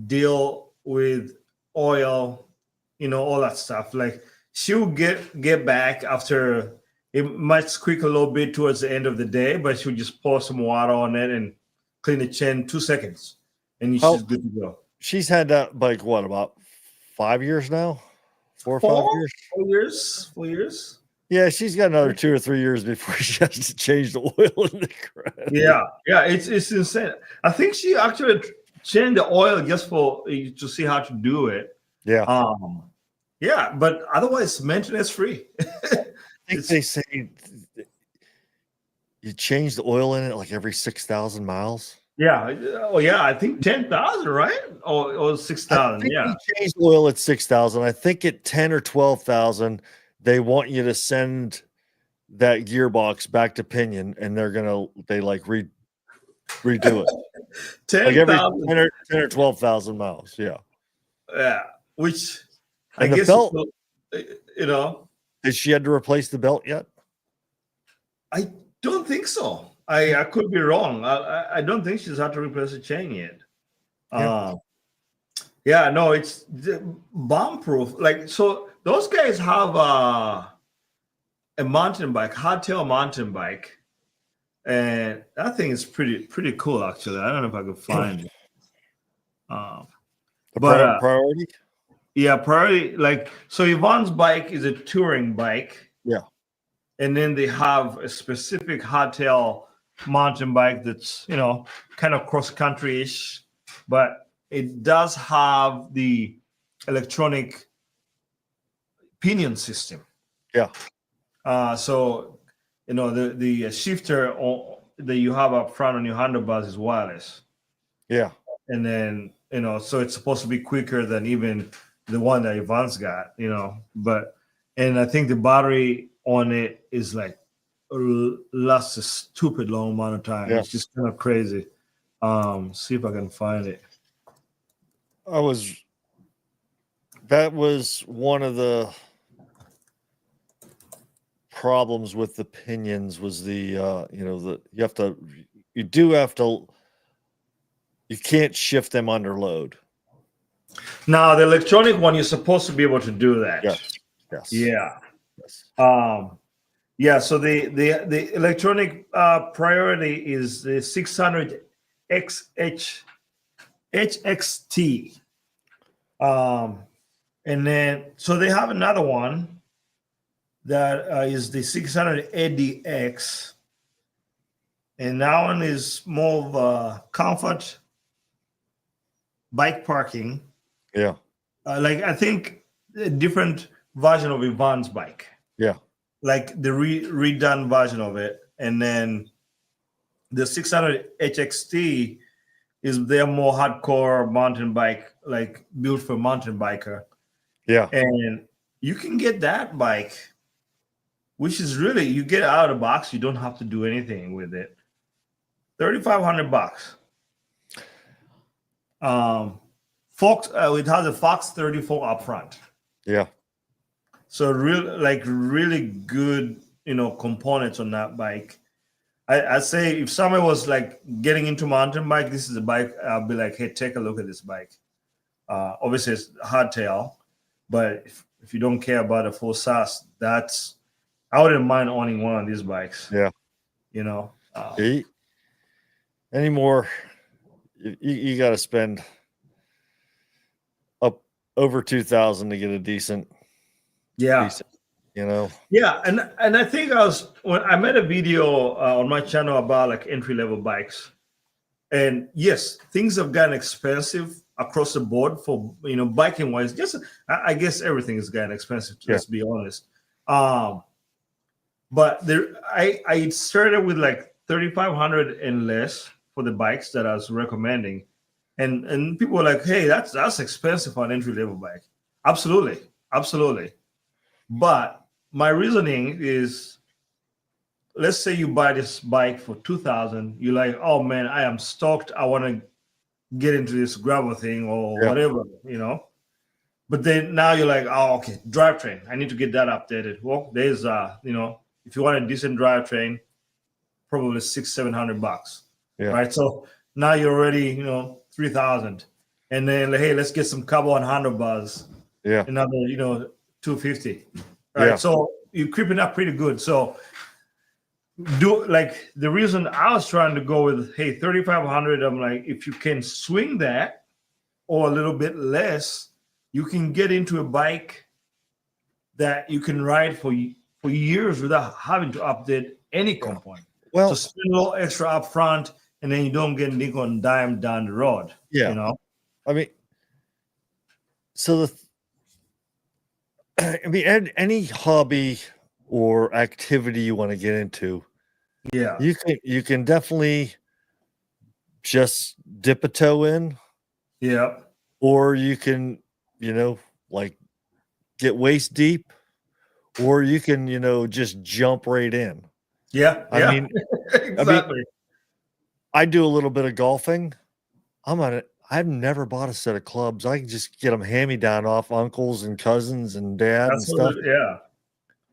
deal with oil, all that stuff. Like she'll get back after it might squeak a little bit towards the end of the day, but she'll just pour some water on it and clean the chain 2 seconds, and she's good to go. She's had that bike what about 5 years now? 4 or 5 years? 4 years, 4 years. Yeah, she's got another 2 or 3 years before she has to change the oil in the crap. Yeah, it's insane. I think she actually changed the oil just to see how to do it. Yeah. Yeah, but otherwise maintenance free. I think they say you change the oil in it like every 6,000 miles. Yeah. Oh, yeah. I think 10,000, right? Or 6,000. Yeah. You change the oil at 6,000. I think at 10 or 12,000, they want you to send that gearbox back to pinion, and they like redo it like every 10,000. 10 or 12,000 miles. Yeah. Yeah, which I And the guess belt, you know, has she had to replace the belt yet? I don't think so. I could be wrong. I don't think she's had to replace the chain yet. Yeah. Yeah, no, it's bomb proof. Like, so those guys have a mountain bike, hardtail mountain bike, and that thing is pretty cool. Actually, I don't know if I could find it. The But priority? yeah, probably like so. Yvonne's bike is a touring bike. Yeah. And then they have a specific hardtail mountain bike that's kind of cross country ish, but it does have the electronic pinion system. Yeah. So the shifter that you have up front on your handlebars is wireless. Yeah. And then so it's supposed to be quicker than even the one that Yvonne's got. And I think the battery on it is like lasts a stupid long amount of time. Yeah. It's just kind of crazy. See if I can find it. That was one of the problems with the pinions was you can't shift them under load. Now the electronic one, you're supposed to be able to do that. Yes. Yeah. Yes. Yeah. So the electronic priority is the 600 HXT. And then so they have another one that is the 600 ADX, and that one is more of a comfort bike parking. Yeah. Like I think a different version of Yvonne's bike. Yeah. Like the redone version of it. And then the 600 HXT is their more hardcore mountain bike, like built for mountain biker. Yeah. And you can get that bike, which is really, you get out of the box, you don't have to do anything with it. $3,500. Fox, it has a Fox 34 up front. Yeah. So really good, components on that bike. I say if someone was like getting into mountain bike, this is a bike I'll be like, hey, take a look at this bike. Obviously it's hardtail, but if you don't care about a full SAS, I wouldn't mind owning one of these bikes. Yeah. Anymore, you got to spend up over 2,000 to get a decent. Yeah. Yeah, and I think when I made a video on my channel about like entry-level bikes, and yes, things have gotten expensive across the board for biking wise. Just I guess everything has gotten expensive. Let's be honest. But I started with like 3,500 and less for the bikes that I was recommending, and people were like, "Hey, that's expensive for an entry-level bike." Absolutely. But my reasoning is, let's say you buy this bike for 2,000. You're like, "Oh man, I am stoked. I want to get into this gravel thing or whatever, But then now you're like, "Oh, okay, drivetrain. I need to get that updated." Well, there's if you want a decent drivetrain, probably $600-700. Yeah. Right. So now you're already 3,000, and then hey, let's get some carbon handlebars. Yeah. Another $250. Right. Yeah. So you're creeping up pretty good. So the reason I was trying to go with 3,500, I'm like, if you can swing that or a little bit less, you can get into a bike that you can ride for years without having to update any component. Well, so spend a little extra up front, and then you don't get nickel and dime down the road. Yeah. I mean, so any hobby or activity you want to get into, you can definitely just dip a toe in. Yeah. Or you can, like get waist deep, or you can, just jump right in. Yeah, I yeah, mean, exactly. I do a little bit of golfing. I've never bought a set of clubs. I can just get them hand-me-down off uncles and cousins and dad and stuff. Yeah.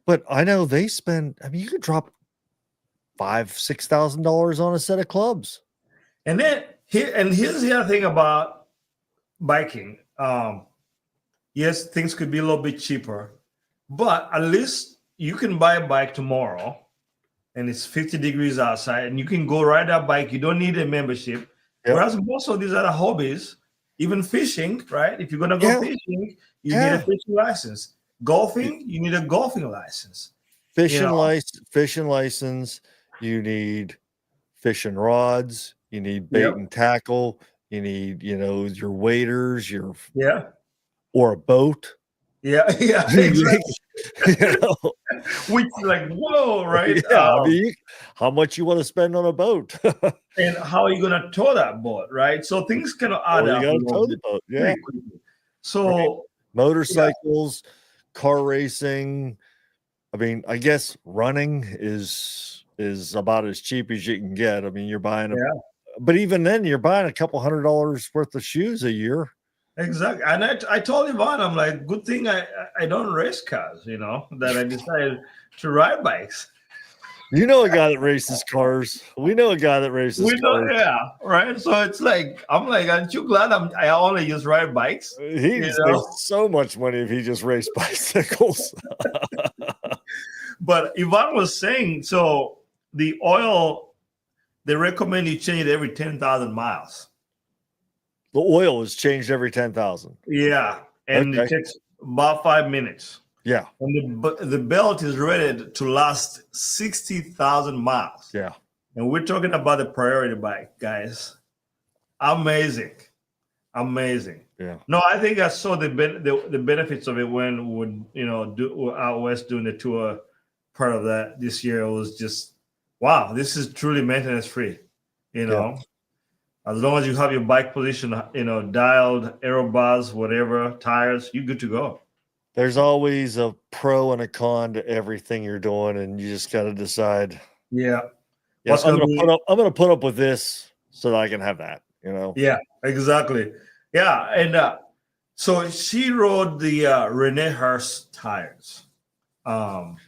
But I know they spend, you could drop $5,000-$6,000 on a set of clubs. And then here's the other thing about biking. Yes, things could be a little bit cheaper, but at least you can buy a bike tomorrow and it's 50 degrees outside and you can go ride that bike. You don't need a membership. Yep. Whereas most of these other hobbies, even fishing, right? If you're going to go fishing, you need a fishing license. Golfing, you need a golfing license. Fishing license, you need fishing rods, you need bait and tackle, you need, your waders, or a boat. Yeah, exactly. Which is like, whoa, right? Yeah, how much you want to spend on a boat? And how are you going to tow that boat, right? So things kind of add up. You got to tow the boat, yeah. So motorcycles, car racing. I guess running is about as cheap as you can get. You're buying but even then, you're buying a couple $100 worth of shoes a year. Exactly. And I told Yvonne, I'm like, good thing I don't race cars, that I decided to ride bikes. You know a guy that races cars. We know a guy that races cars. Yeah, right. So it's like, I'm like, aren't you glad I only just ride bikes? He makes so much money if he just raced bicycles. But Yvonne was saying, so the oil, they recommend you change it every 10,000 miles. The oil is changed every 10,000. Yeah, and it takes about 5 minutes. Yeah, and the belt is rated to last 60,000 miles. Yeah, and we're talking about the priority bike, guys. Amazing. Yeah. No, I think I saw the benefits of it when we would do out west doing the tour. Part of that this year, it was just wow. This is truly maintenance free. As long as you have your bike position, dialed, aero bars, whatever, tires, you're good to go. There's always a pro and a con to everything you're doing, and you just got to decide. Yeah. I'm going to put up with this so that I can have that. Yeah, exactly. Yeah, and so she rode the Rene Hurst tires, and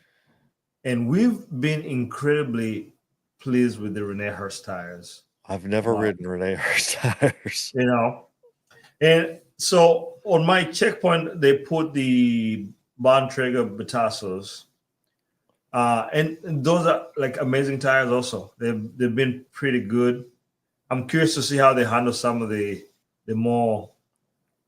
we've been incredibly pleased with the Rene Hurst tires. I've never ridden Rene Hurst tires. And so on my checkpoint, they put the Bontrager Batassos. And those are like amazing tires also. They've been pretty good. I'm curious to see how they handle some of the more,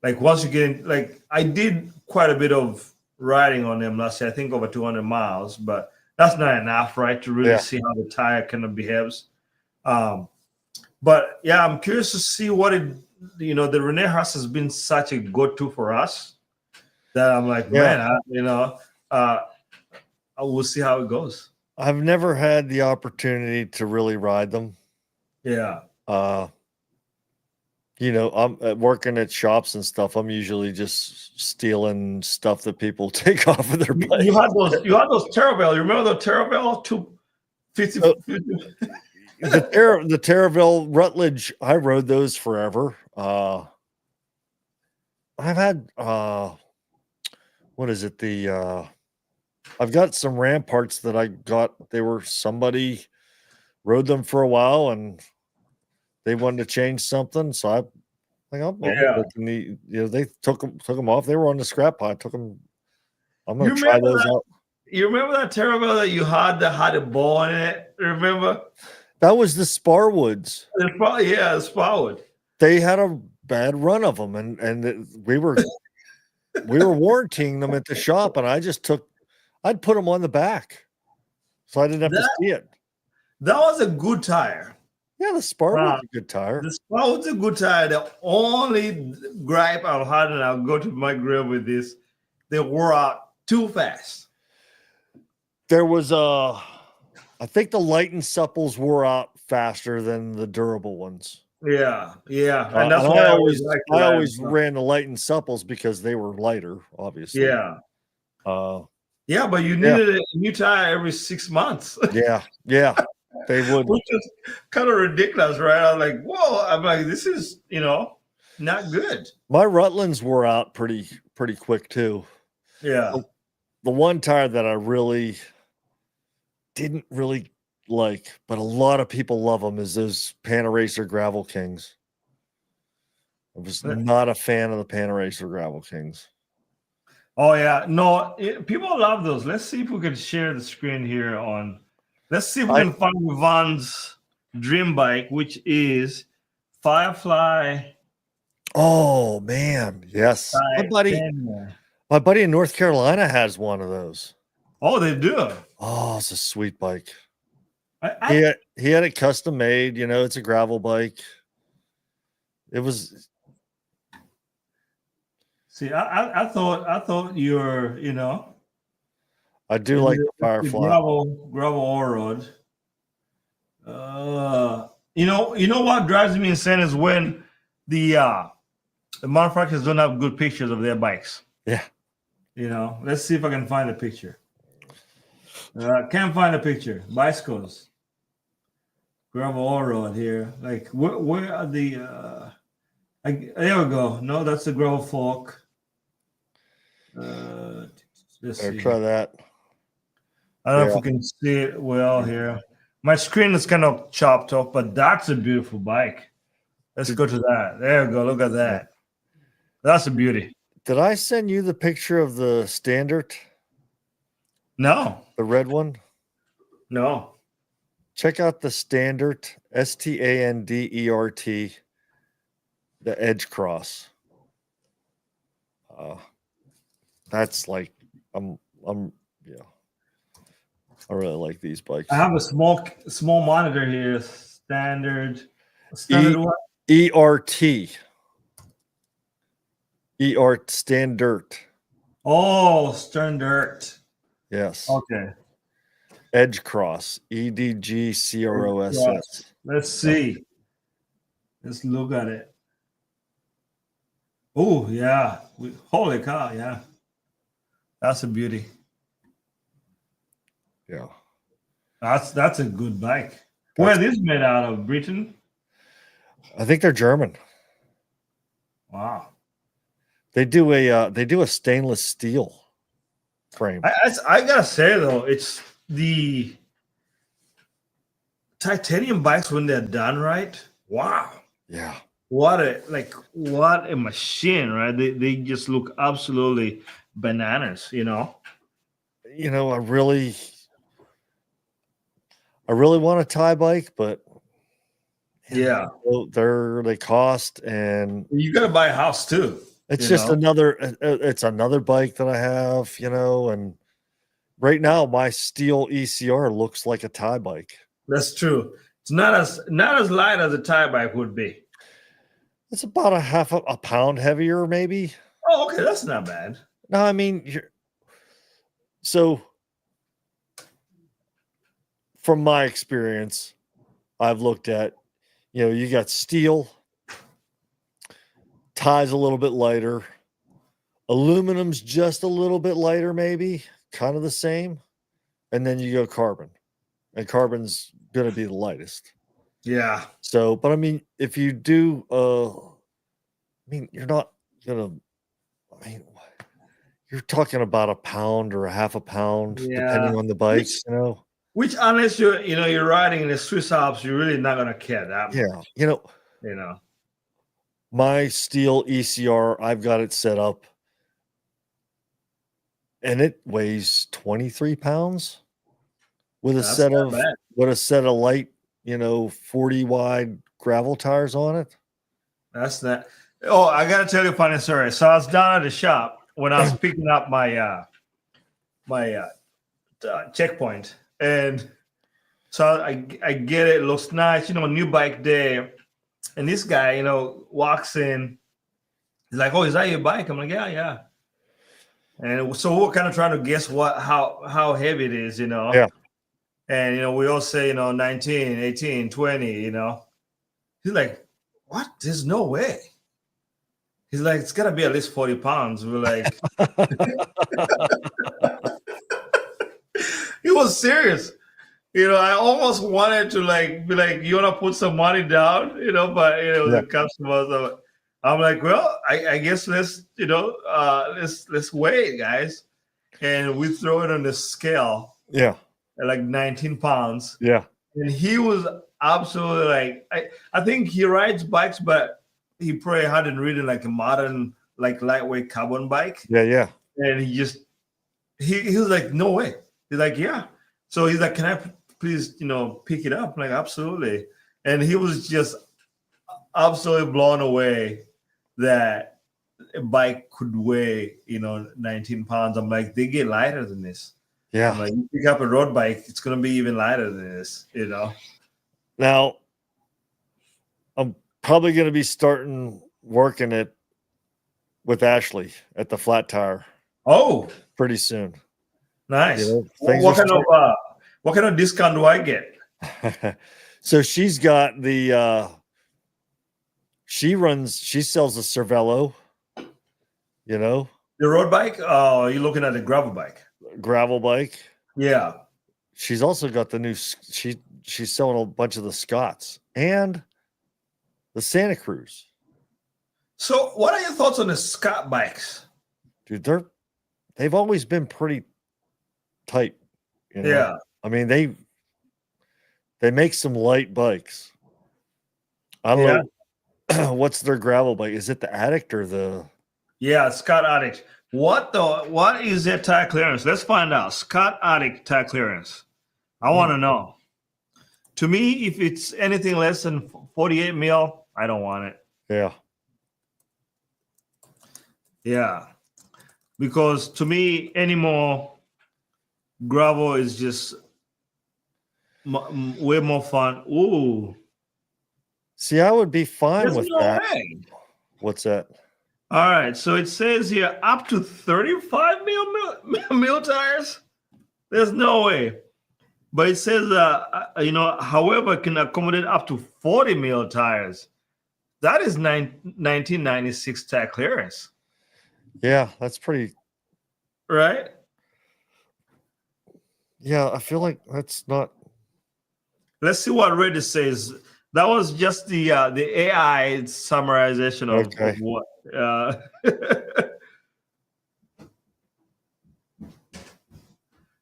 like once you get in, like I did quite a bit of riding on them last year, I think over 200 miles, but that's not enough, right? To really see how the tire kind of behaves. But yeah, I'm curious to see what the Rene Hurst has been such a go-to for us that I'm like, man, we'll see how it goes. I've never had the opportunity to really ride them. Yeah. I'm working at shops and stuff. I'm usually just stealing stuff that people take off of their bike. You had those Terravel. You remember the Terravel 250? The Terravel Rutledge, I rode those forever. I've had what is it? I've got some Ramparts that I got. Somebody rode them for a while and they wanted to change something. So I think they took them off. They were on the scrap pile. I took them. I'm going to try those out. You remember that Terravel that you had that had a ball in it? Remember? That was the Sparwoods. The Sparwood. They had a bad run of them, and we were warrantying them at the shop, and I'd put them on the back, so I didn't have to see it. That was a good tire. Yeah, the Sparwood's a good tire. The Sparwood's a good tire. The only gripe I've had, and I'll go to my grave with this, they wore out too fast. There was I think the light and supples wore out faster than the durable ones. Yeah. And that's why I always ran the light and supples because they were lighter, obviously. Yeah. Yeah, but you Yeah. needed a new tire every 6 months, Yeah. Yeah. They would. which is kind of ridiculous, right? I'm like, whoa! I'm like, this is not good. My Rutlands wore out pretty quick too. Yeah. The one tire that I really didn't really like, but a lot of people love them, is those Panaracer Gravel Kings. I was not a fan of the Panaracer Gravel Kings. Oh yeah, no, people love those. Let's see if we can share the screen here on. Let's see if we can find Yvonne's dream bike, which is Firefly. Oh man, yes. My buddy in North Carolina has one of those. Oh, they do. Oh, it's a sweet bike. I He had it custom made. You know, it's a gravel bike. It was. see. I thought you're. I do like the Firefly. Gravel all road. You know what drives me insane is when the manufacturers don't have good pictures of their bikes. Yeah. Let's see if I can find a picture. Can't find a picture. Bicycles. Gravel all road here. Like where are the? There we go. No, that's the gravel fork. Let's see. Try that. I don't know if we can see it well here. My screen is kind of chopped off, but that's a beautiful bike. Let's go to that. There we go. Look at that. That's a beauty. Did I send you the picture of the Standard? No. The red one? No. Check out the Standard, Standert, the Edge Cross. That's like I really like these bikes. I have a small monitor here. Standard what? ERT. Standard. Oh, Standard. Yes. Okay. Edge Cross. EDGCROSS. Let's see. Let's look at it. Oh yeah! Holy cow! Yeah, that's a beauty. Yeah, that's a good bike. Where is this made out of? Britain? I think they're German. Wow. They do a stainless steel frame. I gotta say though, it's the titanium bikes when they're done right. Wow. Yeah. What a machine, right? They just look absolutely bananas, I really want a tie bike, but yeah, they cost, and you got to buy a house too. It's just another bike that I have, and right now my steel ECR looks like a tie bike. That's true. It's not as light as a tie bike would be. It's about a pound heavier, maybe. Oh, okay, that's not bad. No, I mean, so from my experience, I've looked at, you got steel, tie's a little bit lighter, aluminum's just a little bit lighter, maybe, kind of the same, and then you go carbon, and carbon's going to be the lightest. Yeah. So, but I mean, if you do, you're not gonna. You're talking about a pound or a half a pound, depending on the bike. Which unless you're riding in the Swiss Alps, you're really not gonna care that much. Yeah, You know. My steel ECR, I've got it set up, and it weighs 23 pounds with a set of light, 40 wide gravel tires on it. That's not. Oh, I gotta tell you a funny story. So I was down at the shop when I was picking up my checkpoint, and so I get it. It looks nice, new bike day, and this guy, walks in. He's like, "Oh, is that your bike?" I'm like, "Yeah." And so we're kind of trying to guess how heavy it is, Yeah. And we all say 19, 18, 20. He's like, "What? There's no way." He's like, "It's gotta be at least 40 pounds." We're like, was serious. I almost wanted to be like, you want to put some money down, but Yeah. the customers. I'm like, well, I guess let's let's wait, guys, and we throw it on the scale Yeah. at like 19 pounds, Yeah. and he was absolutely like, I think he rides bikes, but he probably hadn't ridden like a modern like lightweight carbon bike, Yeah. Yeah. and he was like, no way. He's like, yeah. So he's like, can I please, pick it up? I'm like, absolutely. And he was just absolutely blown away that a bike could weigh, 19 pounds. I'm like, they get lighter than this. Yeah. I'm like, you pick up a road bike, it's going to be even lighter than this, Now, I'm probably going to be starting working with Ashley at the Flat Tire. Oh, pretty soon. Nice. What kind of discount do I get? So she's got she sells a Cervelo, The road bike? Oh, you're looking at the gravel bike. Gravel bike. Yeah. She's also got the new, she's selling a bunch of the Scots and the Santa Cruz. So what are your thoughts on the Scott bikes? Dude, they've always been pretty tight. Yeah. I mean, they make some light bikes. I don't know what's their gravel bike. Is it the Addict or the? Yeah, Scott Addict. What is their tire clearance? Let's find out. Scott Addict tire clearance. I want to know. To me, if it's anything less than 48 mil, I don't want it. Yeah. Yeah. Because to me, anymore, gravel is just way more fun. Ooh. See, I would be fine with that. Way. What's that? All right. So it says here up to 35 mil tires. There's no way. But it says, however, can accommodate up to 40 mil tires. That is 1996 tire clearance. Yeah, that's pretty. Right? Yeah, I feel like that's not. Let's see what Reddit says. That was just the AI summarization of what.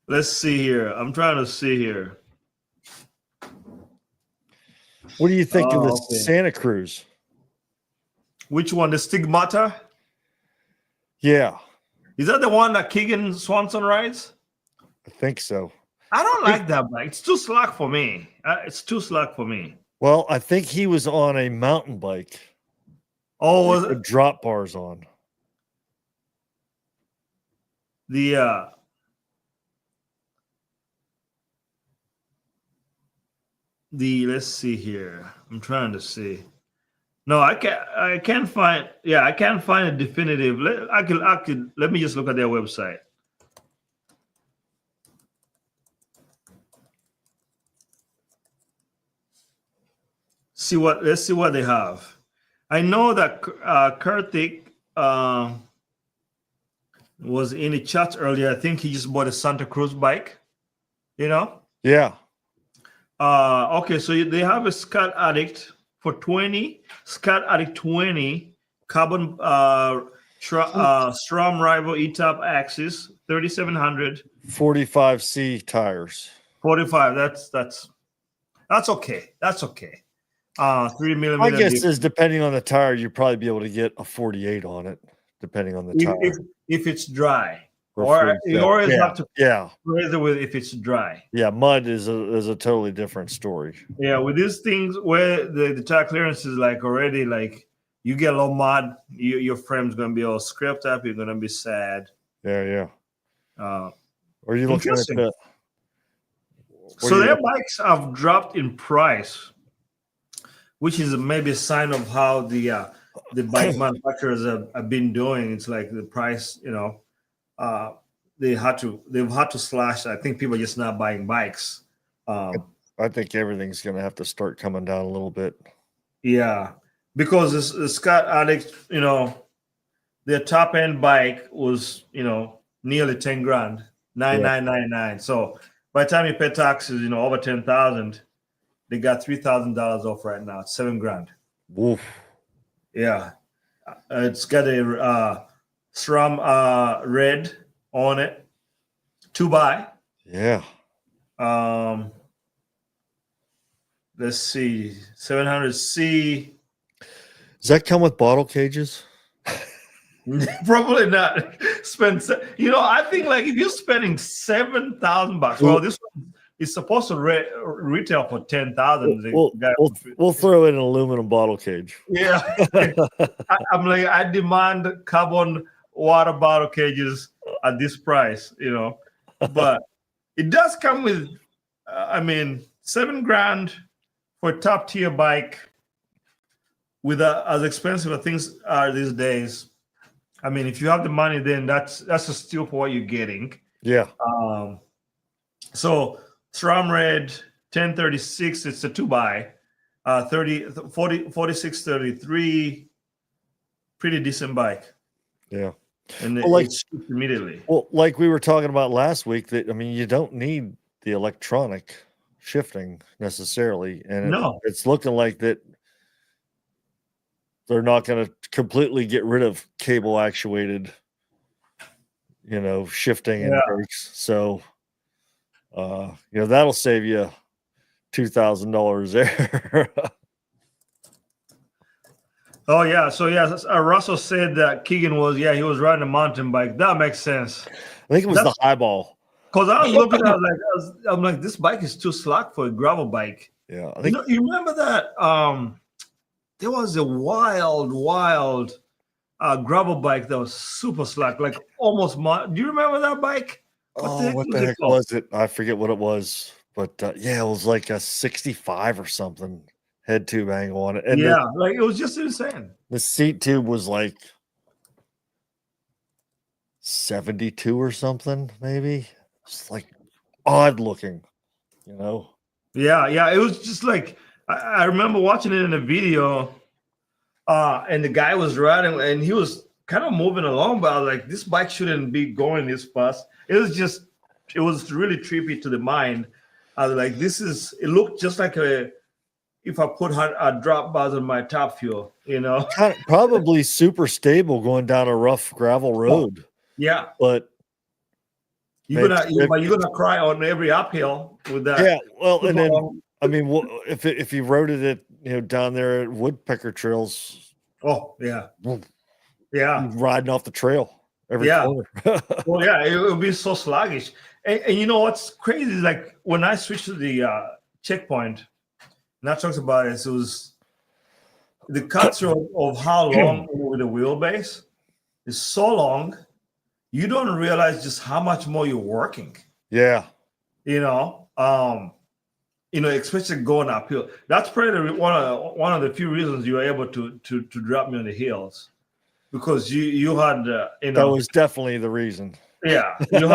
Let's see here. I'm trying to see here. What do you think of the Santa Cruz? Which one? The Stigmata? Yeah. Is that the one that Keegan Swanson rides? I think so. I don't like that bike. It's too slack for me. Well, I think he was on a mountain bike. Oh, was it? Drop bars on. Let's see here. I'm trying to see. No, I can't find. Yeah, I can't find a definitive. Let me just look at their website. Let's see what they have. I know that Karthik was in the chat earlier. I think he just bought a Santa Cruz bike. Yeah. Okay, so they have a Scott Addict for 20, Scott Addict 20, carbon Strom Rival E-Top axis, 3700. 45C tires. 45. That's okay. That's okay. 3 millimeter. I guess is depending on the tire, you'd probably be able to get a 48 on it, depending on the tire. If it's dry. Or you always have to raise it with if it's dry. Yeah, mud is a totally different story. Yeah, with these things where the tire clearance is like already like you get a little mud, your frame's gonna be all scraped up. You're gonna be sad. Yeah. Are you looking at the? So their bikes have dropped in price, which is maybe a sign of how the bike manufacturers have been doing. It's like the price, they've had to slash. I think people are just not buying bikes. I think everything's going to have to start coming down a little bit. Yeah, because the Scott Addict, their top end bike was, nearly 10 grand, 9,999. So By the time you pay taxes, over 10,000, they got $3,000 off right now. It's $7,000. Woof. Yeah, it's got a SRAM red on it, 2x. Yeah. Let's see, 700C. Does that come with bottle cages? Probably not. I think like if you're spending $7,000, well, this one is supposed to retail for 10,000. We'll throw in an aluminum bottle cage. Yeah, I'm like, I demand carbon water bottle cages at this price, but it does come with, $7,000 for a top tier bike with as expensive as things are these days. I mean, if you have the money, then that's a steal for what you're getting. Yeah. So SRAM Red 1036, it's a 2x, 4633, pretty decent bike. Yeah. And it's immediately. Well, like we were talking about last week, that you don't need the electronic shifting necessarily, and it's looking like that they're not going to completely get rid of cable actuated, shifting and brakes. So, that'll save you $2,000 there. Oh yeah. So Russell said that Keegan was riding a mountain bike. That makes sense. I think it was the highball. Because I was looking at I'm like, this bike is too slack for a gravel bike. Yeah. You remember that? There was a wild gravel bike that was super slack, like almost. Do you remember that bike? What the heck was it? I forget what it was, but it was like a 65 or something head tube angle on it. And it was just insane. The seat tube was like 72 or something, maybe. It's like odd looking, Yeah, it was just like I remember watching it in a video, and the guy was riding, and he was kind of moving along, but I was like, this bike shouldn't be going this fast. It was really trippy to the mind. I was like, it looked just like if I put a drop bars on my top fuel, Probably super stable going down a rough gravel road. Yeah. But you're gonna cry on every uphill with that. Yeah, well, and then if you rode it at down there at woodpecker trails. Oh yeah, riding off the trail every corner. Well, yeah, it would be so sluggish. And you know what's crazy is like when I switched to the checkpoint, and I talked about it. It was the cuts of how long with the wheelbase is so long. You don't realize just how much more you're working. Yeah. Especially going uphill. That's probably one of the few reasons you were able to drop me on the hills, because you had that was definitely the reason. Yeah, you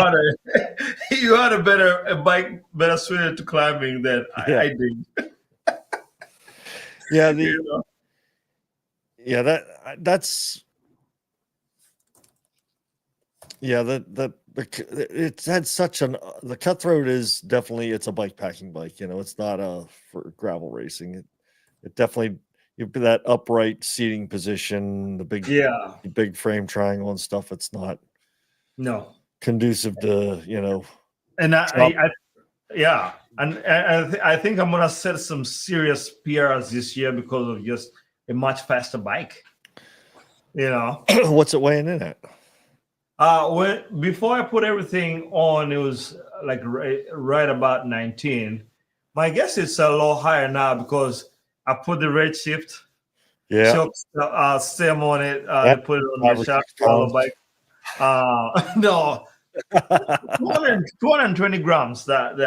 had a bike better suited to climbing than I did. Yeah, that's it's had such the Cutthroat is definitely, it's a bike packing bike. It's not for gravel racing. It definitely, that upright seating position, the big frame triangle and stuff. It's not conducive to And I think I'm gonna set some serious PRs this year because of just a much faster bike. What's it weighing in at? Before I put everything on, it was like right about 19. My guess it's a little higher now because I put the red shift. Yeah. Stem on it. Put it on the shop bike. No, 220 grams. That.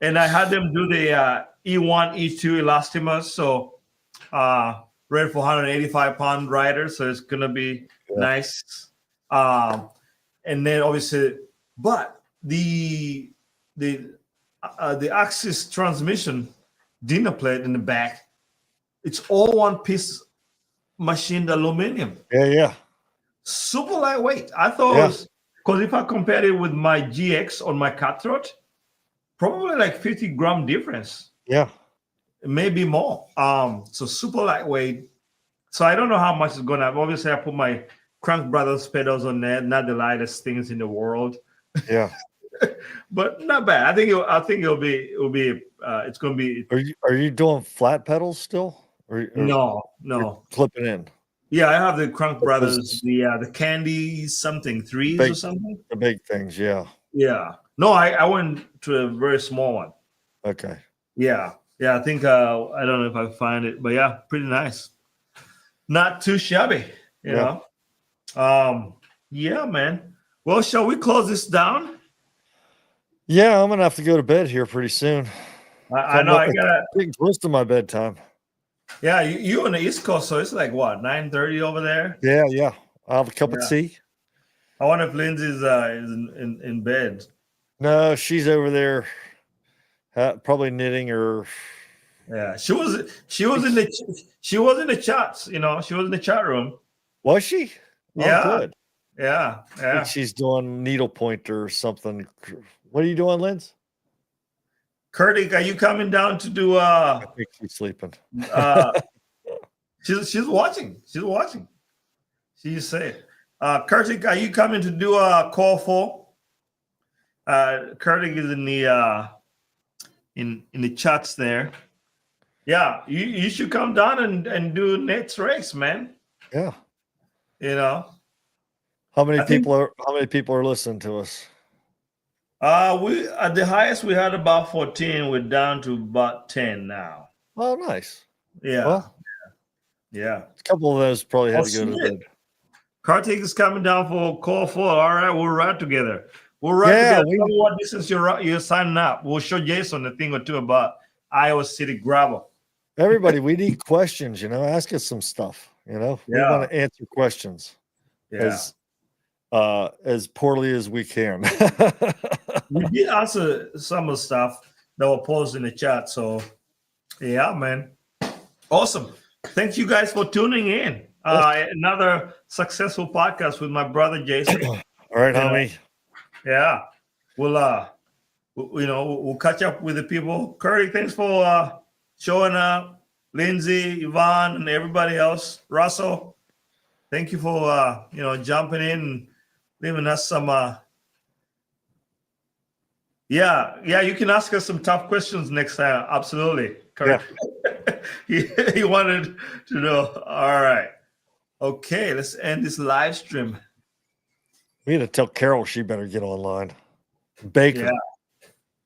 And I had them do the E1, E2 elastomers. So ready for 185-pound riders. So it's gonna be nice. And then obviously, but the Axis transmission dinner plate in the back, it's all one piece machined aluminum. Yeah. Super lightweight. I thought it was, because if I compared it with my GX on my Cutthroat, probably like 50-gram difference, Yeah. maybe more. So super lightweight. So I don't know how much it's gonna. Obviously, I put my Crank Brothers pedals on there. Not the lightest things in the world, Yeah. but not bad. I think it'll be. It's gonna be. Are you doing flat pedals still? Or No, you're no. clipping in? Yeah, I have the Crank Brothers, Those the Candy something threes or big something. the big things, yeah. Yeah. No, I went to a very small one. Okay. Yeah. Yeah. I think I don't know if I find it, but yeah, pretty nice. Not too shabby, you Yeah. know. Yeah, man. Well, shall we close this down? Yeah, I'm gonna have to go to bed here pretty soon. I know I gotta. Getting close to my bedtime. Yeah, you on the East Coast, so it's like what 9:30 over there. Yeah, yeah. I'll have a cup of Yeah. tea. I wonder if Lindsay's is in bed. No, she's over there probably knitting or Yeah, she was in the chats. You know, she was in the chat room. was she? Oh, Yeah, good. yeah, I yeah. think she's doing needlepoint or something. What are you doing, Linz? Kurtik, are you coming down to do? I think she's sleeping. She's watching. She's watching. She said, Kurtik, are you coming to do a call for? Kurtik is in the in the chats there. Yeah, you should come down and do next race, man. Yeah. You know. How many people are listening to us? We at the highest we had about 14. We're down to about 10 now. Oh, nice. Yeah. Well, yeah. a couple of those probably had to go to bed. Kartik is coming down for call 4. All right, we'll ride together. We'll ride together. Tell me what distance you're signing up. We'll show Jason a thing or two about Iowa City gravel. Everybody, we need questions, you know. Ask us some stuff, you know. We want to answer questions as poorly as we can. We did answer some of the stuff that were posted in the chat. So yeah, man. Awesome. Thank you guys for tuning in. Another successful podcast with my brother Jason. All right, homie. Yeah. We'll catch up with the people. Curry, thanks for showing up. Lindsay, Yvonne, and everybody else. Russell, thank you for jumping in and leaving us some you can ask us some tough questions next time. Absolutely. Curry. Yeah. he wanted to know. All right. Okay, let's end this live stream. We had to tell Carol she better get online. Baker. Yeah.